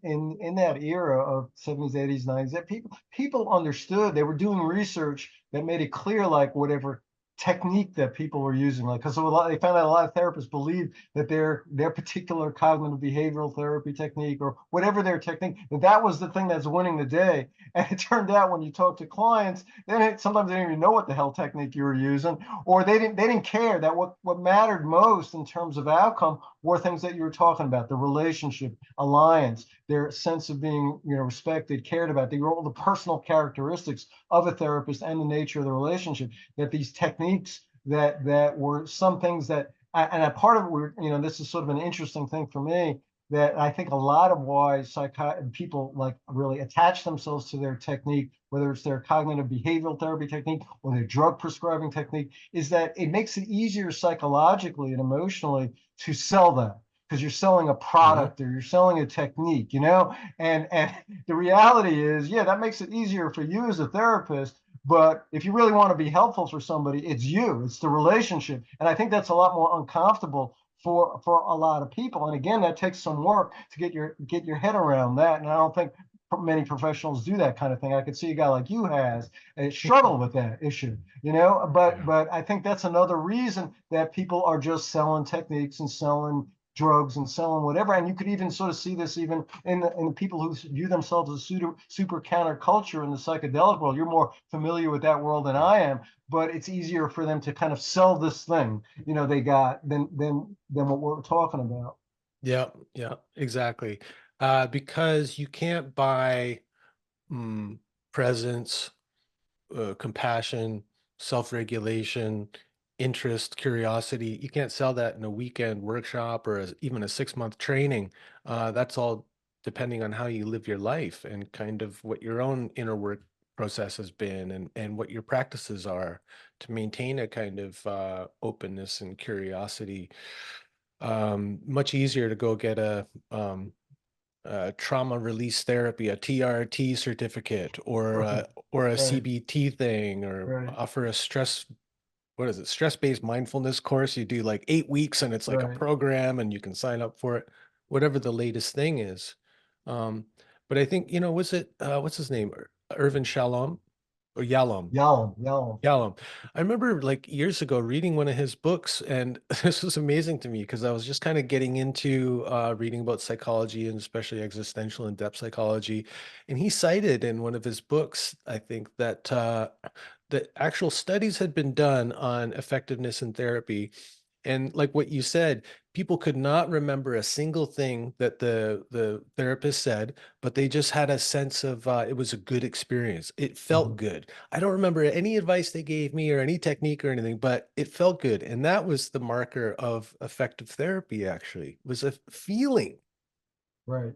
that era of 70s, 80s, 90s, that people understood. They were doing research that made it clear, like whatever technique that people were using, like because they found out a lot of therapists believed that their particular cognitive behavioral therapy technique or whatever their technique, that was the thing that's winning the day. And it turned out when you talk to clients, sometimes they didn't even know what the hell technique you were using, or they didn't care that what mattered most in terms of outcome were things that you were talking about: the relationship, alliance, their sense of being, respected, cared about, all the personal characteristics of a therapist and the nature of the relationship. That these techniques that were some things that, and a part of it, this is sort of an interesting thing for me, that I think a lot of why people like really attach themselves to their technique, whether it's their cognitive behavioral therapy technique or their drug prescribing technique, is that it makes it easier psychologically and emotionally to sell them because you're selling a Mhm. product or you're selling a technique, and the reality is, yeah, that makes it easier for you as a therapist. But if you really want to be helpful for somebody, it's the relationship. And I think that's a lot more uncomfortable for a lot of people. And again, that takes some work to get your head around that. And I don't think many professionals do that kind of thing. I could see a guy like you has struggle with that issue, Yeah. but I think that's another reason that people are just selling techniques and selling drugs and selling whatever. And you could even sort of see this even in the people who view themselves as super counterculture in the psychedelic world. You're more familiar with that world than I am, but it's easier for them to kind of sell this thing, they got than what we're talking about. Yeah, yeah, exactly. Because you can't buy mm, presence, compassion, self-regulation, interest, curiosity. You can't sell that in a weekend workshop or even a 6-month training. That's all depending on how you live your life and kind of what your own inner work process has been and what your practices are to maintain a kind of openness and curiosity. Much easier to go get trauma release therapy, a TRT certificate, Right, or a right, CBT thing, or right, offer a what is it, stress-based mindfulness course. You do like 8 weeks and it's like a right. program and you can sign up for it, whatever the latest thing is. Um, but I think, what's his name? Irvin Shalom or Yalom? Yalom, yalom. Yalom. I remember like years ago reading one of his books, and this was amazing to me because I was just kind of getting into reading about psychology and especially existential and depth psychology. And he cited in one of his books, I think, that actual studies had been done on effectiveness in therapy. And like what you said, people could not remember a single thing that the therapist said, but they just had a sense of it was a good experience. It felt Mhm. good. I don't remember any advice they gave me or any technique or anything, but it felt good. And that was the marker of effective therapy, actually, was a feeling, Right,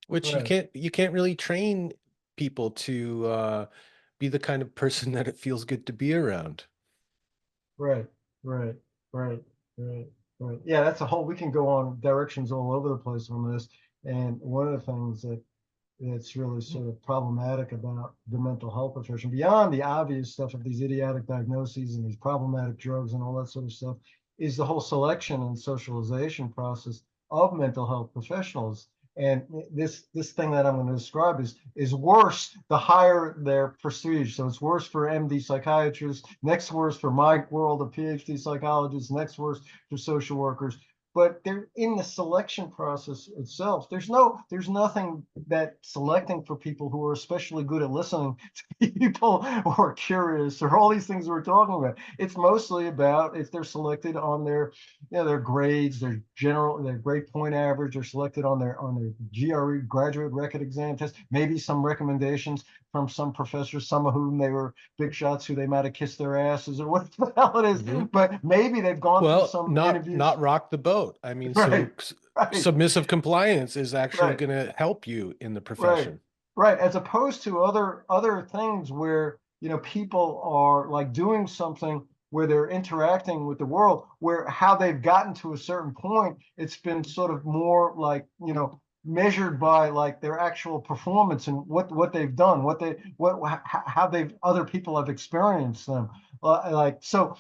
which right, you can't really train people to be the kind of person that it feels good to be around. right, right, right, right, right. Yeah, that's a whole. We can go on directions all over the place on this. And one of the things that's really sort of problematic about the mental health profession, beyond the obvious stuff of these idiotic diagnoses and these problematic drugs and all that sort of stuff, is the whole selection and socialization process of mental health professionals. And this thing that I'm going to describe is worse the higher their prestige. So it's worse for MD psychiatrists, next worst for my world of PhD psychologists, next worst for social workers. But they're in the selection process itself. There's nothing that selecting for people who are especially good at listening to people who are curious or all these things we're talking about. It's mostly about if they're selected on their grades, their grade point average. They're selected on their GRE, graduate record exam test. Maybe some recommendations from some professors, some of whom they were big shots who they might have kissed their asses or what the hell it is. Mhm. But maybe they've gone through Well, some not interviews. rock the boat. I mean, Right, right, submissive compliance is actually right, going to help you in the right, profession. right. As opposed to other things where people are like doing something where they're interacting with the world, where how they've gotten to a certain point, it's been sort of more like, measured by like their actual performance and what they've done, how they've other people have experienced them. Like so,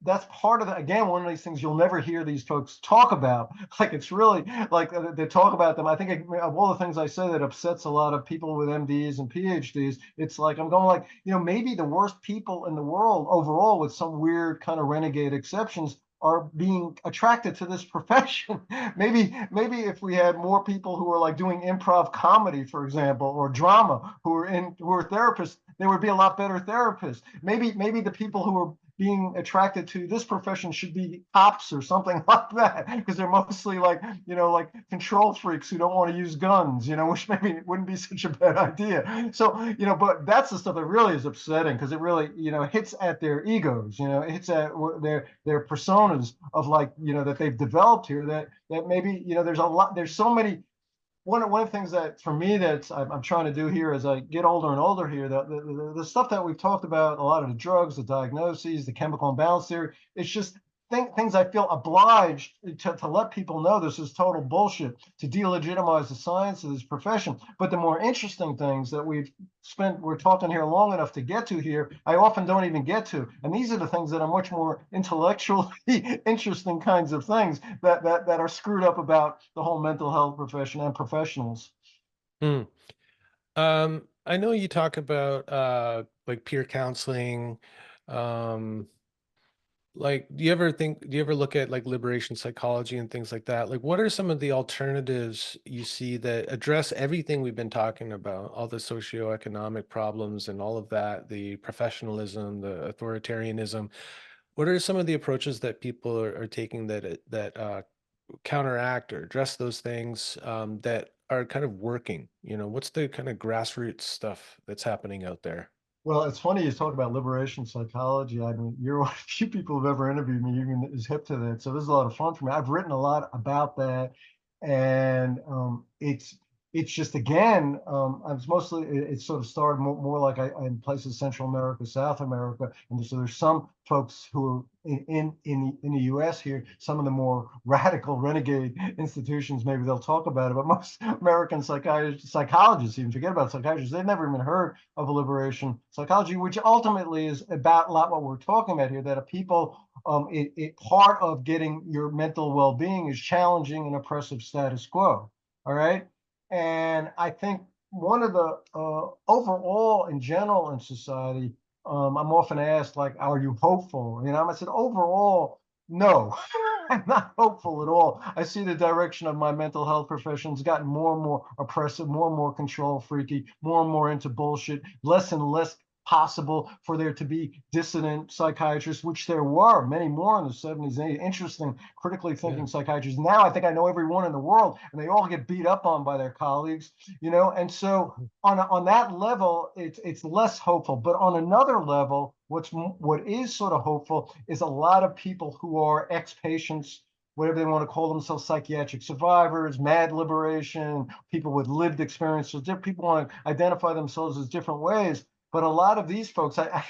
that's part of the, again, one of these things you'll never hear these folks talk about. Like it's really like they talk about them. I think of all the things I say that upsets a lot of people with MDs and PhDs, it's like I'm going like, maybe the worst people in the world overall, with some weird kind of renegade exceptions, are being attracted to this profession. maybe if we had more people who are like doing improv comedy, for example, or drama, who are therapists, they would be a lot better therapists. Maybe the people who are being attracted to this profession should be cops or something like that, because they're mostly like, like control freaks who don't want to use guns, which maybe wouldn't be such a bad idea. So, but that's the stuff that really is upsetting, because it really, hits at their egos, it hits at their personas of like, that they've developed here, that maybe, there's so many. One of the things that for me that I'm trying to do here as I get older and older here, the stuff that we've talked about, a lot of the drugs, the diagnoses, the chemical imbalance theory, it's just things I feel obliged to let people know this is total bullshit, to delegitimize the science of this profession. But the more interesting things that we're talking here long enough to get to here, I often don't even get to. And these are the things that are much more intellectually interesting kinds of things that are screwed up about the whole mental health profession and professionals. Hmm. I know you talk about like peer counseling. Um, like, do you ever look at like liberation psychology and things like that? Like, what are some of the alternatives you see that address everything we've been talking about, all the socioeconomic problems and all of that, the professionalism, the authoritarianism? What are some of the approaches that people are taking that counteract or address those things that are kind of working? What's the kind of grassroots stuff that's happening out there? Well, it's funny you talk about liberation psychology. I mean, you're one of the few people who've ever interviewed me even is hip to that. So this is a lot of fun for me. I've written a lot about that, and it's just again, I was mostly it sort of started more like in places Central America, South America, and so there's some folks who are in the U.S. here, some of the more radical renegade institutions. Maybe they'll talk about it, but most American psychologists even forget about psychiatrists. They've never even heard of liberation psychology, which ultimately is about a lot what we're talking about here. That a people, part of getting your mental well-being is challenging an oppressive status quo. All right. And I think one of the overall in general in society, I'm often asked, like, are you hopeful? I said, overall, no, I'm not hopeful at all. I see the direction of my mental health profession's gotten more and more oppressive, more and more control freaky, more and more into bullshit, less and less possible for there to be dissident psychiatrists, which there were many more in the 70s and 80s, interesting, critically thinking Yeah. psychiatrists. Now I think I know everyone in the world, and they all get beat up on by their colleagues, and so on that level, it's less hopeful. But on another level, what is sort of hopeful is a lot of people who are ex-patients, whatever they want to call themselves, psychiatric survivors, mad liberation, people with lived experiences. People want to identify themselves as different ways. But a lot of these folks, that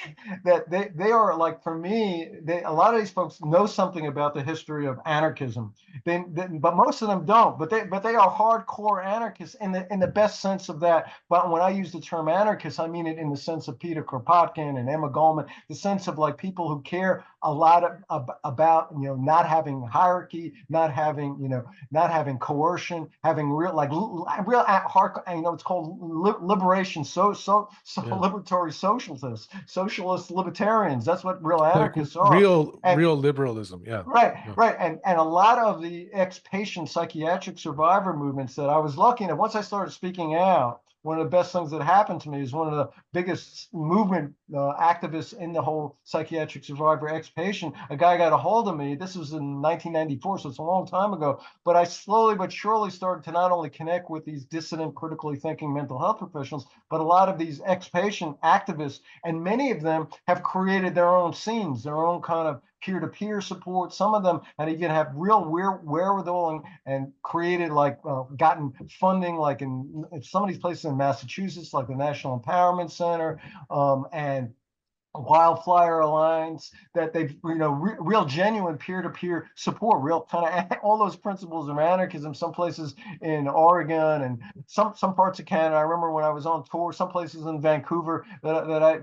they are like, for me, a lot of these folks know something about the history of anarchism. But most of them don't. But they are hardcore anarchists in the best sense of that. But when I use the term anarchist, I mean it in the sense of Peter Kropotkin and Emma Goldman, the sense of like people who care a lot about not having hierarchy, not having coercion, having real hard. It's called liberation. Yeah. Liberatory socialist libertarians. That's what real Like anarchists are. real And real liberalism. Yeah. right, Yeah. right. And a lot of the ex-patient psychiatric survivor movements that I was lucky enough, once I started speaking out, one of the best things that happened to me is one of the biggest movement activists in the whole psychiatric survivor ex-patient. A guy got a hold of me. This was in 1994, so it's a long time ago. But I slowly but surely started to not only connect with these dissident, critically thinking mental health professionals, but a lot of these ex-patient activists, and many of them have created their own scenes, their own kind of peer-to-peer support. Some of them and even have real wherewithal and created like gotten funding like in some of these places in Massachusetts, like the National Empowerment Center, and Wildfire Alliance, that they've, real genuine peer-to-peer support, real kind of all those principles of anarchism, some places in Oregon and some parts of Canada. I remember when I was on tour, some places in Vancouver that I,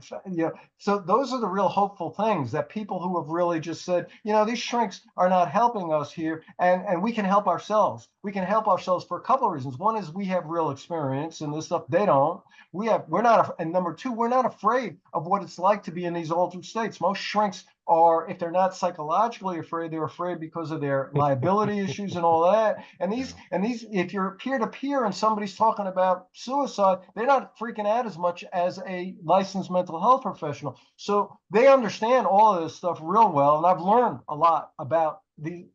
so those are the real hopeful things, that people who have really just said, these shrinks are not helping us here, and we can help ourselves. We can help ourselves for a couple of reasons. One is we have real experience in this stuff. They don't. We're not, and number two, we're not afraid of what it's like to be in these altered states. Most shrinks are, if they're not psychologically afraid, they're afraid because of their liability issues and all that. And these, if you're peer to peer and somebody's talking about suicide, they're not freaking out as much as a licensed mental health professional. So they understand all of this stuff real well. And I've learned a lot about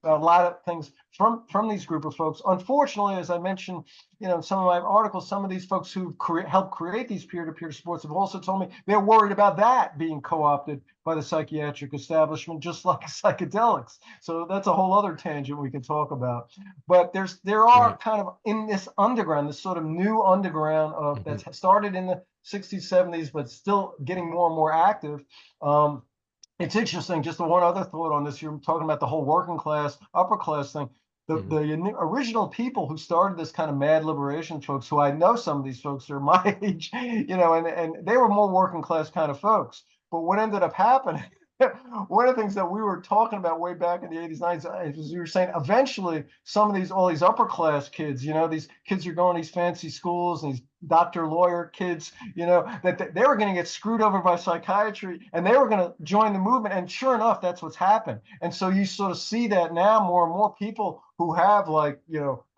a lot of things from these group of folks. Unfortunately, as I mentioned, in some of my articles, some of these folks who helped create these peer-to-peer sports have also told me they're worried about that being co-opted by the psychiatric establishment, just like psychedelics. So that's a whole other tangent we can talk about. But there are kind of in this underground, this sort of new underground of that started in the 60s, 70s, but still getting more and more active. It's interesting, just one other thought on this. You're talking about the whole working class, upper class thing. The original people who started this kind of mad liberation folks, who I know some of these folks are my age, and they were more working class kind of folks. But what ended up happening, one of the things that we were talking about way back in the 80s, 90s, is we were saying eventually all these upper class kids, these kids are going to these fancy schools and these doctor lawyer kids, that they were going to get screwed over by psychiatry and they were going to join the movement. And sure enough, that's what's happened. And so you sort of see that now more and more people who have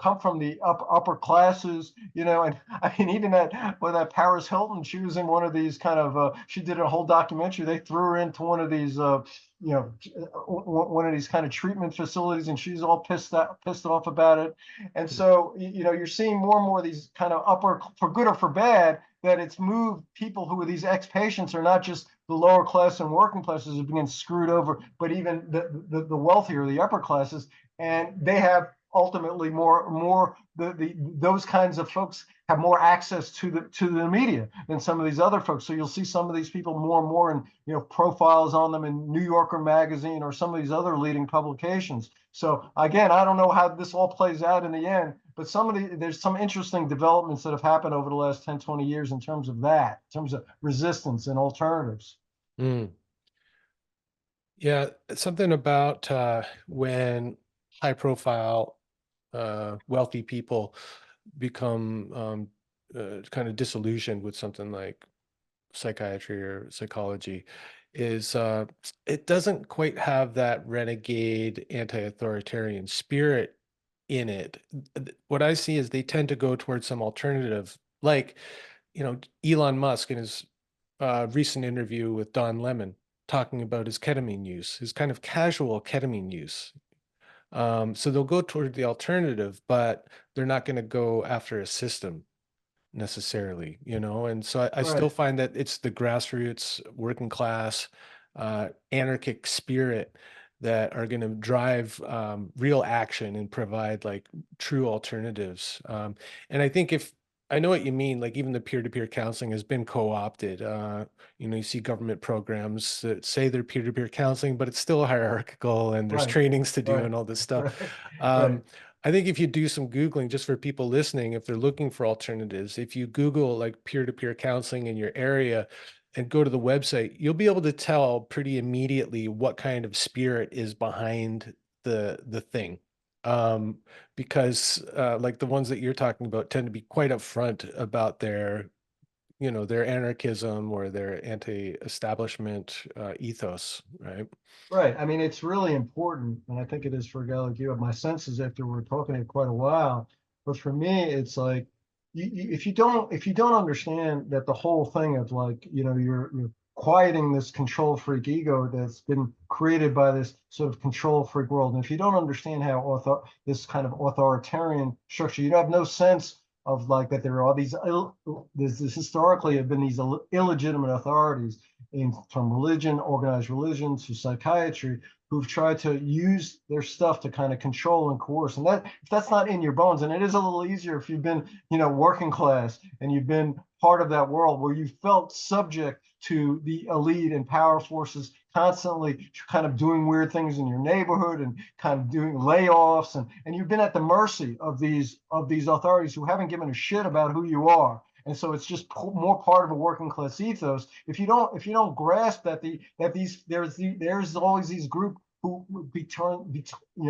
come from the upper classes, and I mean, even that Paris Hilton, she was in one of these kind of, she did a whole documentary. They threw her into one of these, one of these kind of treatment facilities, and she's all pissed off about it. And so, you're seeing more and more of these kind of upper, for good or for bad, that it's moved people who are these ex-patients are not just the lower class and working classes are being screwed over, but even the wealthier, the upper classes, and they have ultimately those kinds of folks have more access to the media than some of these other folks. So you'll see some of these people more and more in profiles on them in New Yorker magazine or some of these other leading publications. So again, I don't know how this all plays out in the end, but there's some interesting developments that have happened over the last 10, 20 years in terms of resistance and alternatives. Yeah, something about when high profile wealthy people become kind of disillusioned with something like psychiatry or psychology is it doesn't quite have that renegade anti-authoritarian spirit in it. What I see is they tend to go towards some alternative, like Elon Musk in his recent interview with Don Lemon talking about his ketamine use, his kind of casual ketamine use. So they'll go toward the alternative, but they're not going to go after a system necessarily, and so I still find that it's the grassroots working class anarchic spirit that are going to drive real action and provide like true alternatives. And I think I know what you mean, like even the peer-to-peer counseling has been co-opted. You see government programs that say they're peer-to-peer counseling, but it's still hierarchical and there's trainings to do and all this stuff. I think if you do some Googling, just for people listening, if they're looking for alternatives, if you Google like peer-to-peer counseling in your area and go to the website, you'll be able to tell pretty immediately what kind of spirit is behind the thing. Because like the ones that you're talking about tend to be quite upfront about their anarchism or their anti-establishment ethos, right? Right. I mean, it's really important, and I think it is for a guy like you. My sense is after we're talking it quite a while, but for me, it's like if you don't understand that the whole thing of like you're quieting this control freak ego that's been created by this sort of control freak world, and if you don't understand how this kind of authoritarian structure, you have no sense of like that there are all these there's historically have been these illegitimate authorities. from religion, organized religion to psychiatry, who've tried to use their stuff to kind of control and coerce. And that, if that's not in your bones, and it is a little easier if you've been, working class and you've been part of that world where you felt subject to the elite and power forces constantly kind of doing weird things in your neighborhood and kind of doing layoffs, and you've been at the mercy of these authorities who haven't given a shit about who you are. And so it's just more part of a working class ethos. If you don't grasp that there's always these group who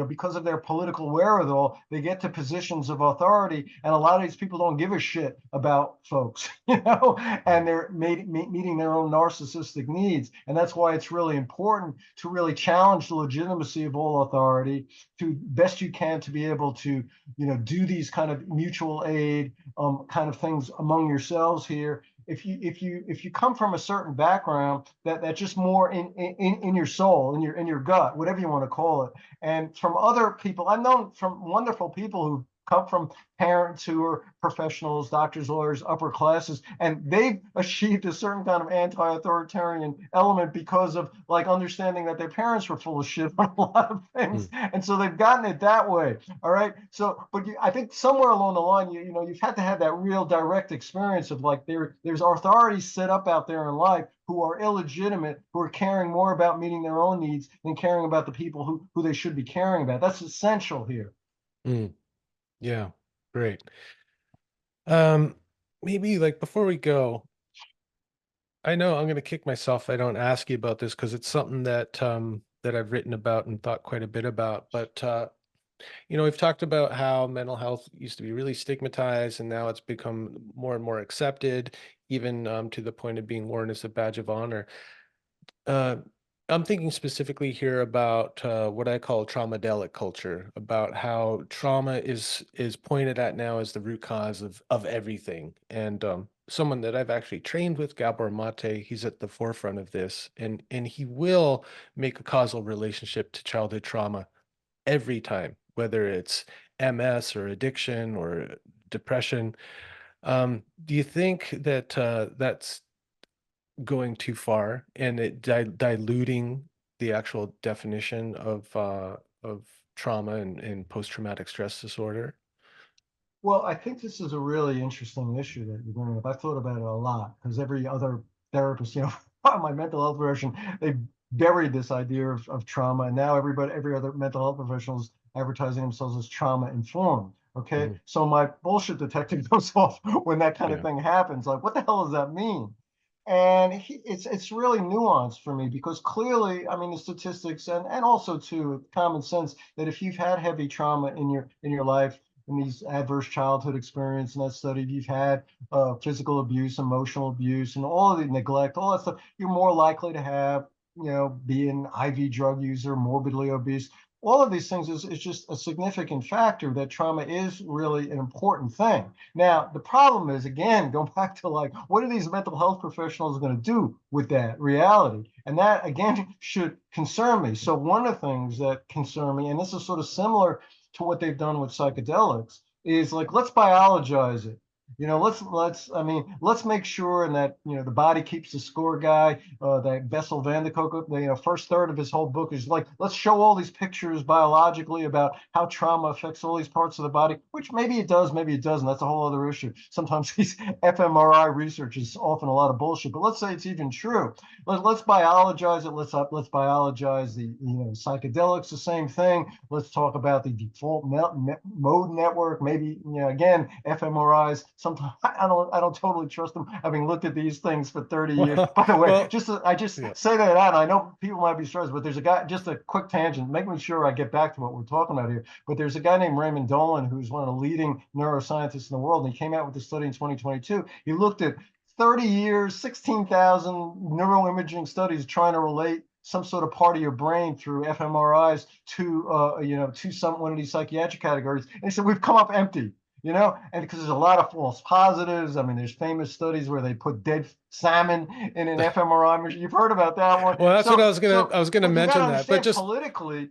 because of their political wherewithal, they get to positions of authority, and a lot of these people don't give a shit about folks, and they're meeting their own narcissistic needs. And that's why it's really important to really challenge the legitimacy of all authority, to best you can, to be able to, do these kind of mutual aid kind of things among yourselves here. If you come from a certain background that's just more in your soul, in your gut, whatever you want to call it, and from other people, I've known from wonderful people who come from parents who are professionals, doctors, lawyers, upper classes, and they've achieved a certain kind of anti-authoritarian element because of like understanding that their parents were full of shit on a lot of things, and so they've gotten it that way. All right. So, but I think somewhere along the line, you've had to have that real direct experience of like there's authorities set up out there in life who are illegitimate, who are caring more about meeting their own needs than caring about the people who they should be caring about. That's essential here. Yeah, great. Maybe like before we go, I know I'm going to kick myself if I don't ask you about this because it's something that that I've written about and thought quite a bit about. But we've talked about how mental health used to be really stigmatized, and now it's become more and more accepted, even to the point of being worn as a badge of honor. Uh, I'm thinking specifically here about what I call traumadelic culture, about how trauma is pointed at now as the root cause of everything. And someone that I've actually trained with, Gabor Mate, he's at the forefront of this, and he will make a causal relationship to childhood trauma every time, whether it's MS or addiction or depression. Do you think that that's going too far and it diluting the actual definition of trauma and post-traumatic stress disorder? Well, I think this is a really interesting issue that you're bringing up. I've thought about it a lot because every other therapist, my mental health profession, they buried this idea of trauma, and now every other mental health professional is advertising themselves as trauma informed. Okay, so my bullshit detector goes off when that kind of thing happens. Like, what the hell does that mean? And it's really nuanced for me because clearly, I mean, the statistics and also too common sense that if you've had heavy trauma in your life, in these adverse childhood experience in that study, if you've had physical abuse, emotional abuse, and all of the neglect, all that stuff, you're more likely to have, be an IV drug user, morbidly obese. All of these things is just a significant factor that trauma is really an important thing. Now, the problem is, again, going back to like, what are these mental health professionals going to do with that reality? And that, again, should concern me. So one of the things that concern me, and this is sort of similar to what they've done with psychedelics, is like, let's biologize it. Let's make sure and that, the body keeps the score guy, that Bessel van der Kolk, first third of his whole book is like, let's show all these pictures biologically about how trauma affects all these parts of the body, which maybe it does, maybe it doesn't. That's a whole other issue. Sometimes these fMRI research is often a lot of bullshit, but let's say it's even true. Let's biologize it. Let's biologize the, psychedelics, the same thing. Let's talk about the default mode network, maybe, again, fMRIs. Sometimes I don't totally trust them, having looked at these things for 30 years. By the way, I just say that out. I know people might be stressed, but there's a guy, just a quick tangent, making sure I get back to what we're talking about here. But there's a guy named Raymond Dolan, who's one of the leading neuroscientists in the world, and he came out with a study in 2022. He looked at 30 years, 16,000 neuroimaging studies trying to relate some sort of part of your brain through fMRIs to one of these psychiatric categories. And he said, we've come up empty. And because there's a lot of false positives. I mean, there's famous studies where they put dead salmon in an fMRI machine. You've heard about that one. Well, that's what I was gonna mention that. But just politically,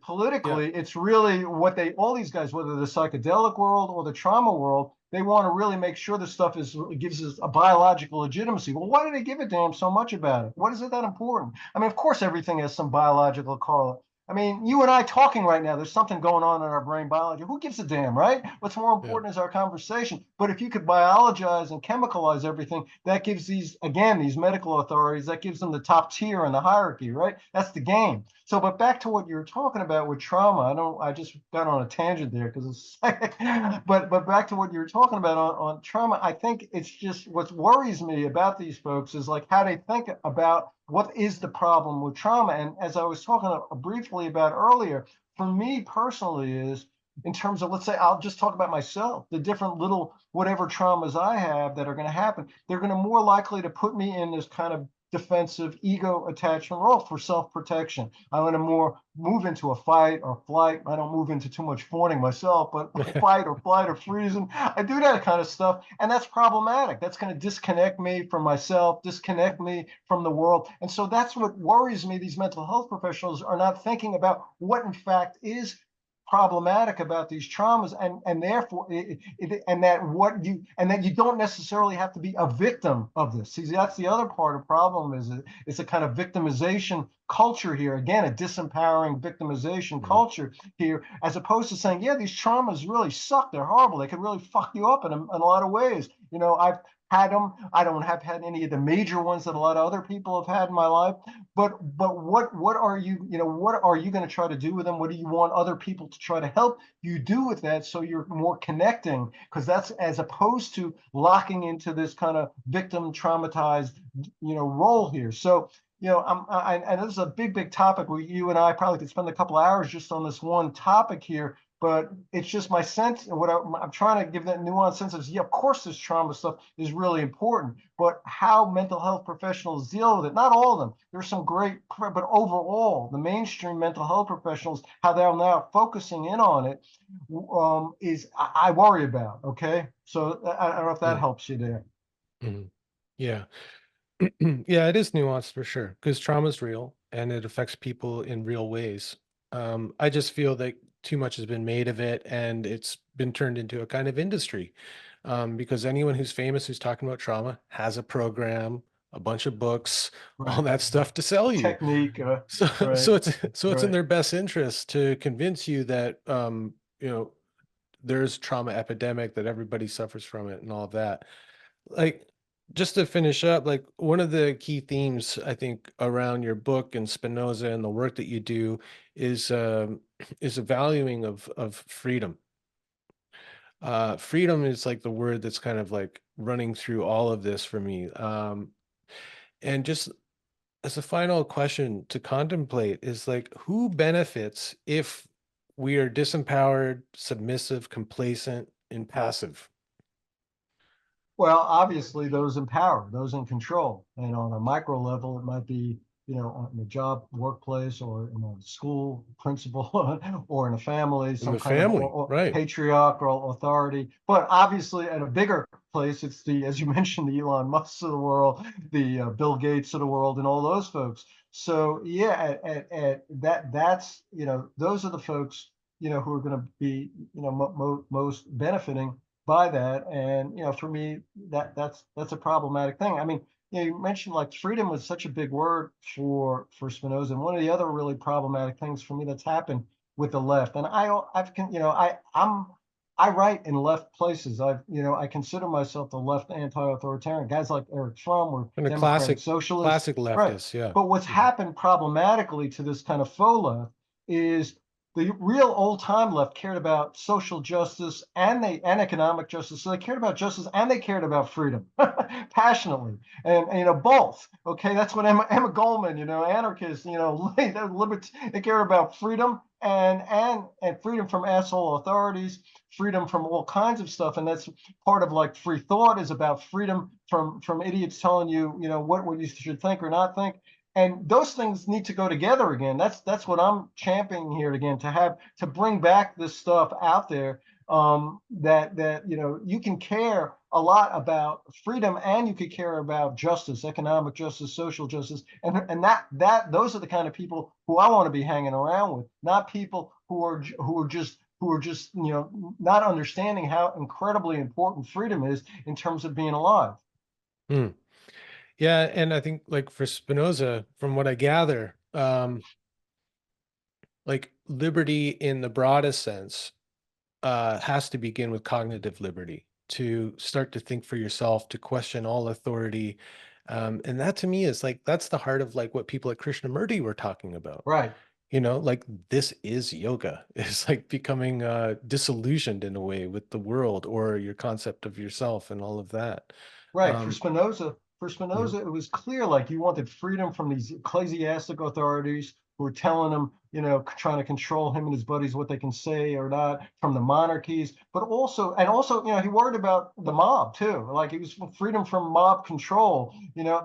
it's really what all these guys, whether the psychedelic world or the trauma world, they want to really make sure this stuff gives us a biological legitimacy. Well, why do they give a damn so much about it? What is it that important? I mean, of course, everything has some biological correlate. I mean, you and I talking right now, there's something going on in our brain biology. Who gives a damn, right? What's more Yeah. important is our conversation. But if you could biologize and chemicalize everything, that gives these medical authorities, that gives them the top tier in the hierarchy, right? That's the game. So, but back to what you were talking about with trauma. I just got on a tangent there because it's, but back to what you were talking about on trauma. I think it's just what worries me about these folks is like how they think about what is the problem with trauma. And as I was talking briefly about earlier, for me personally is in terms of, let's say, I'll just talk about myself, the different little whatever traumas I have that are going to happen, they're going to more likely to put me in this kind of defensive ego attachment role for self-protection. I'm going to more move into a fight or flight. I don't move into too much fawning myself, but fight or flight or freezing. I do that kind of stuff. And that's problematic. That's going to disconnect me from myself, disconnect me from the world. And so that's what worries me. These mental health professionals are not thinking about what in fact is problematic about these traumas, and therefore and that you don't necessarily have to be a victim of this. See, that's the other part of the problem is it's a kind of victimization culture here, again, a disempowering victimization culture here, as opposed to saying, yeah, these traumas really suck, they're horrible, they could really fuck you up in a lot of ways. I've had them. I don't have had any of the major ones that a lot of other people have had in my life. But what are you going to try to do with them? What do you want other people to try to help you do with that so you're more connecting? Because that's as opposed to locking into this kind of victim traumatized role here. So and this is a big topic where you and I probably could spend a couple of hours just on this one topic here. But it's just my sense, and what I'm trying to give that nuanced sense of, yeah, of course, this trauma stuff is really important, but how mental health professionals deal with it, not all of them. There's some great, but overall, the mainstream mental health professionals, how they're now focusing in on it, is I worry about. Okay, so I don't know if that helps you there. Mm-hmm. Yeah. Yeah, it is nuanced for sure because trauma is real and it affects people in real ways. I just feel that too much has been made of it and it's been turned into a kind of industry. Because anyone who's famous who's talking about trauma has a program, a bunch of books, all Right. that stuff to sell you. Technique, So, right, so it's in right. their best interest to convince you that there's trauma epidemic, that everybody suffers from it and all of that. Like, just to finish up, like one of the key themes I think around your book and Spinoza and the work that you do is is a valuing of freedom. Freedom is like the word that's kind of like running through all of this for me. And just as a final question to contemplate is like, who benefits if we are disempowered, submissive, complacent, and passive? Well, obviously, those in power, those in control, and on a micro level, it might be on the job, workplace, or in a school principal, or in a family, In some the kind of family, right? patriarchal authority. But obviously, at a bigger place, it's as you mentioned, the Elon Musks of the world, the Bill Gates of the world, and all those folks. So yeah, at that's those are the folks who are going to be most benefiting by that. And for me, that's a problematic thing. I mean, you mentioned like freedom was such a big word for Spinoza, and one of the other really problematic things for me that's happened with the left. And I write in left places. I consider myself the left anti-authoritarian. Guys like Eric Fromm were And a democratic classic, socialists, classic right? leftist, yeah. But what's happened problematically to this kind of faux left is the real old time left cared about social justice and economic justice. So they cared about justice and they cared about freedom passionately, and both. Okay, that's what Emma Goldman, anarchists, they care about freedom and freedom from asshole authorities, freedom from all kinds of stuff, and that's part of like free thought is about freedom from idiots telling you what you should think or not think. And those things need to go together again. That's what I'm championing here again, to bring back this stuff out there, that you can care a lot about freedom and you could care about justice, economic justice, social justice, and that those are the kind of people who I want to be hanging around with, not people who are just who are just, not understanding how incredibly important freedom is in terms of being alive. Hmm. Yeah, and I think like for Spinoza, from what I gather, like liberty in the broadest sense has to begin with cognitive liberty, to start to think for yourself, to question all authority. And that to me is like, that's the heart of like what people at Krishnamurti were talking about. Right. Like this is yoga. It's like becoming disillusioned in a way with the world or your concept of yourself and all of that. Right. Um, For mhm, Spinoza, it was clear like you wanted freedom from these ecclesiastic authorities who were telling him, trying to control him and his buddies what they can say or not, from the monarchies, but also, he worried about the mob too. Like he was freedom from mob control,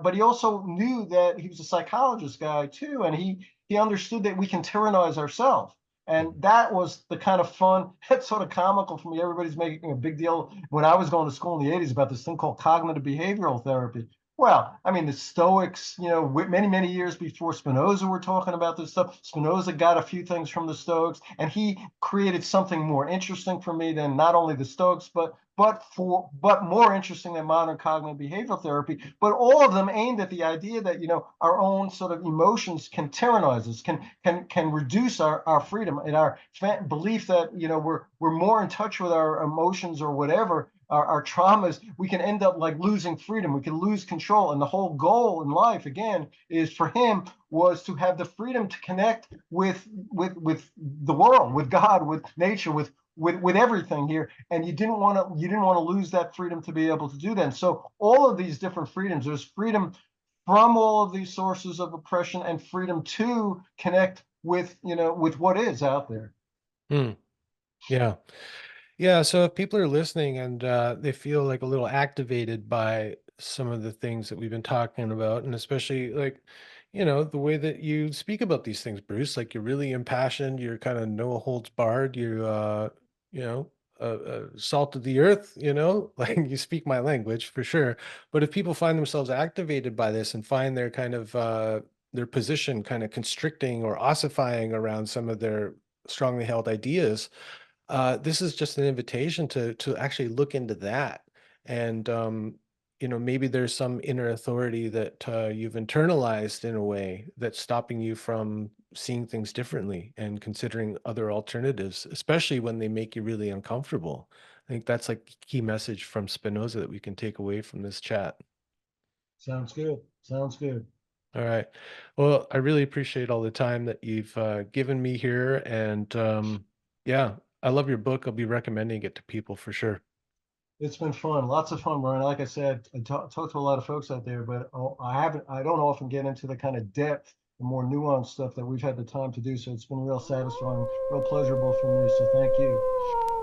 but he also knew that he was a psychologist guy too, and he understood that we can tyrannize ourselves. And mhm, that was the kind of fun, that's sort of comical for me. Everybody's making a big deal when I was going to school in the 80s about this thing called cognitive behavioral therapy. Well, I mean, the Stoics, many, many years before Spinoza were talking about this stuff. Spinoza got a few things from the Stoics, and he created something more interesting for me than not only the Stoics, but more interesting than modern cognitive behavioral therapy. But all of them aimed at the idea that our own sort of emotions can tyrannize us, can reduce our freedom and our belief that we're more in touch with our emotions or whatever our traumas. We can end up like losing freedom. We can lose control, and the whole goal in life again is for him was to have the freedom to connect with the world, with God, with nature, with everything here. And you didn't want to lose that freedom to be able to do that. And so all of these different freedoms, there's freedom from all of these sources of oppression and freedom to connect with what is out there. hmm, yeah. Yeah, so if people are listening and they feel like a little activated by some of the things that we've been talking about, and especially like, the way that you speak about these things, Bruce, like you're really impassioned, you're kind of no holds barred, you know, salt of the earth, like you speak my language for sure. But if people find themselves activated by this and find their kind of their position kind of constricting or ossifying around some of their strongly held ideas, this is just an invitation to actually look into that. And maybe there's some inner authority that you've internalized in a way that's stopping you from seeing things differently and considering other alternatives, especially when they make you really uncomfortable. I think that's like key message from Spinoza that we can take away from this chat. Sounds good. Sounds good. All right. Well, I really appreciate all the time that you've given me here. And yeah, I love your book. I'll be recommending it to people for sure. It's been fun, lots of fun, Brian. Like I said, I talk to a lot of folks out there, but I don't often get into the kind of depth, the more nuanced stuff that we've had the time to do. So it's been real satisfying, real pleasurable for me. So thank you.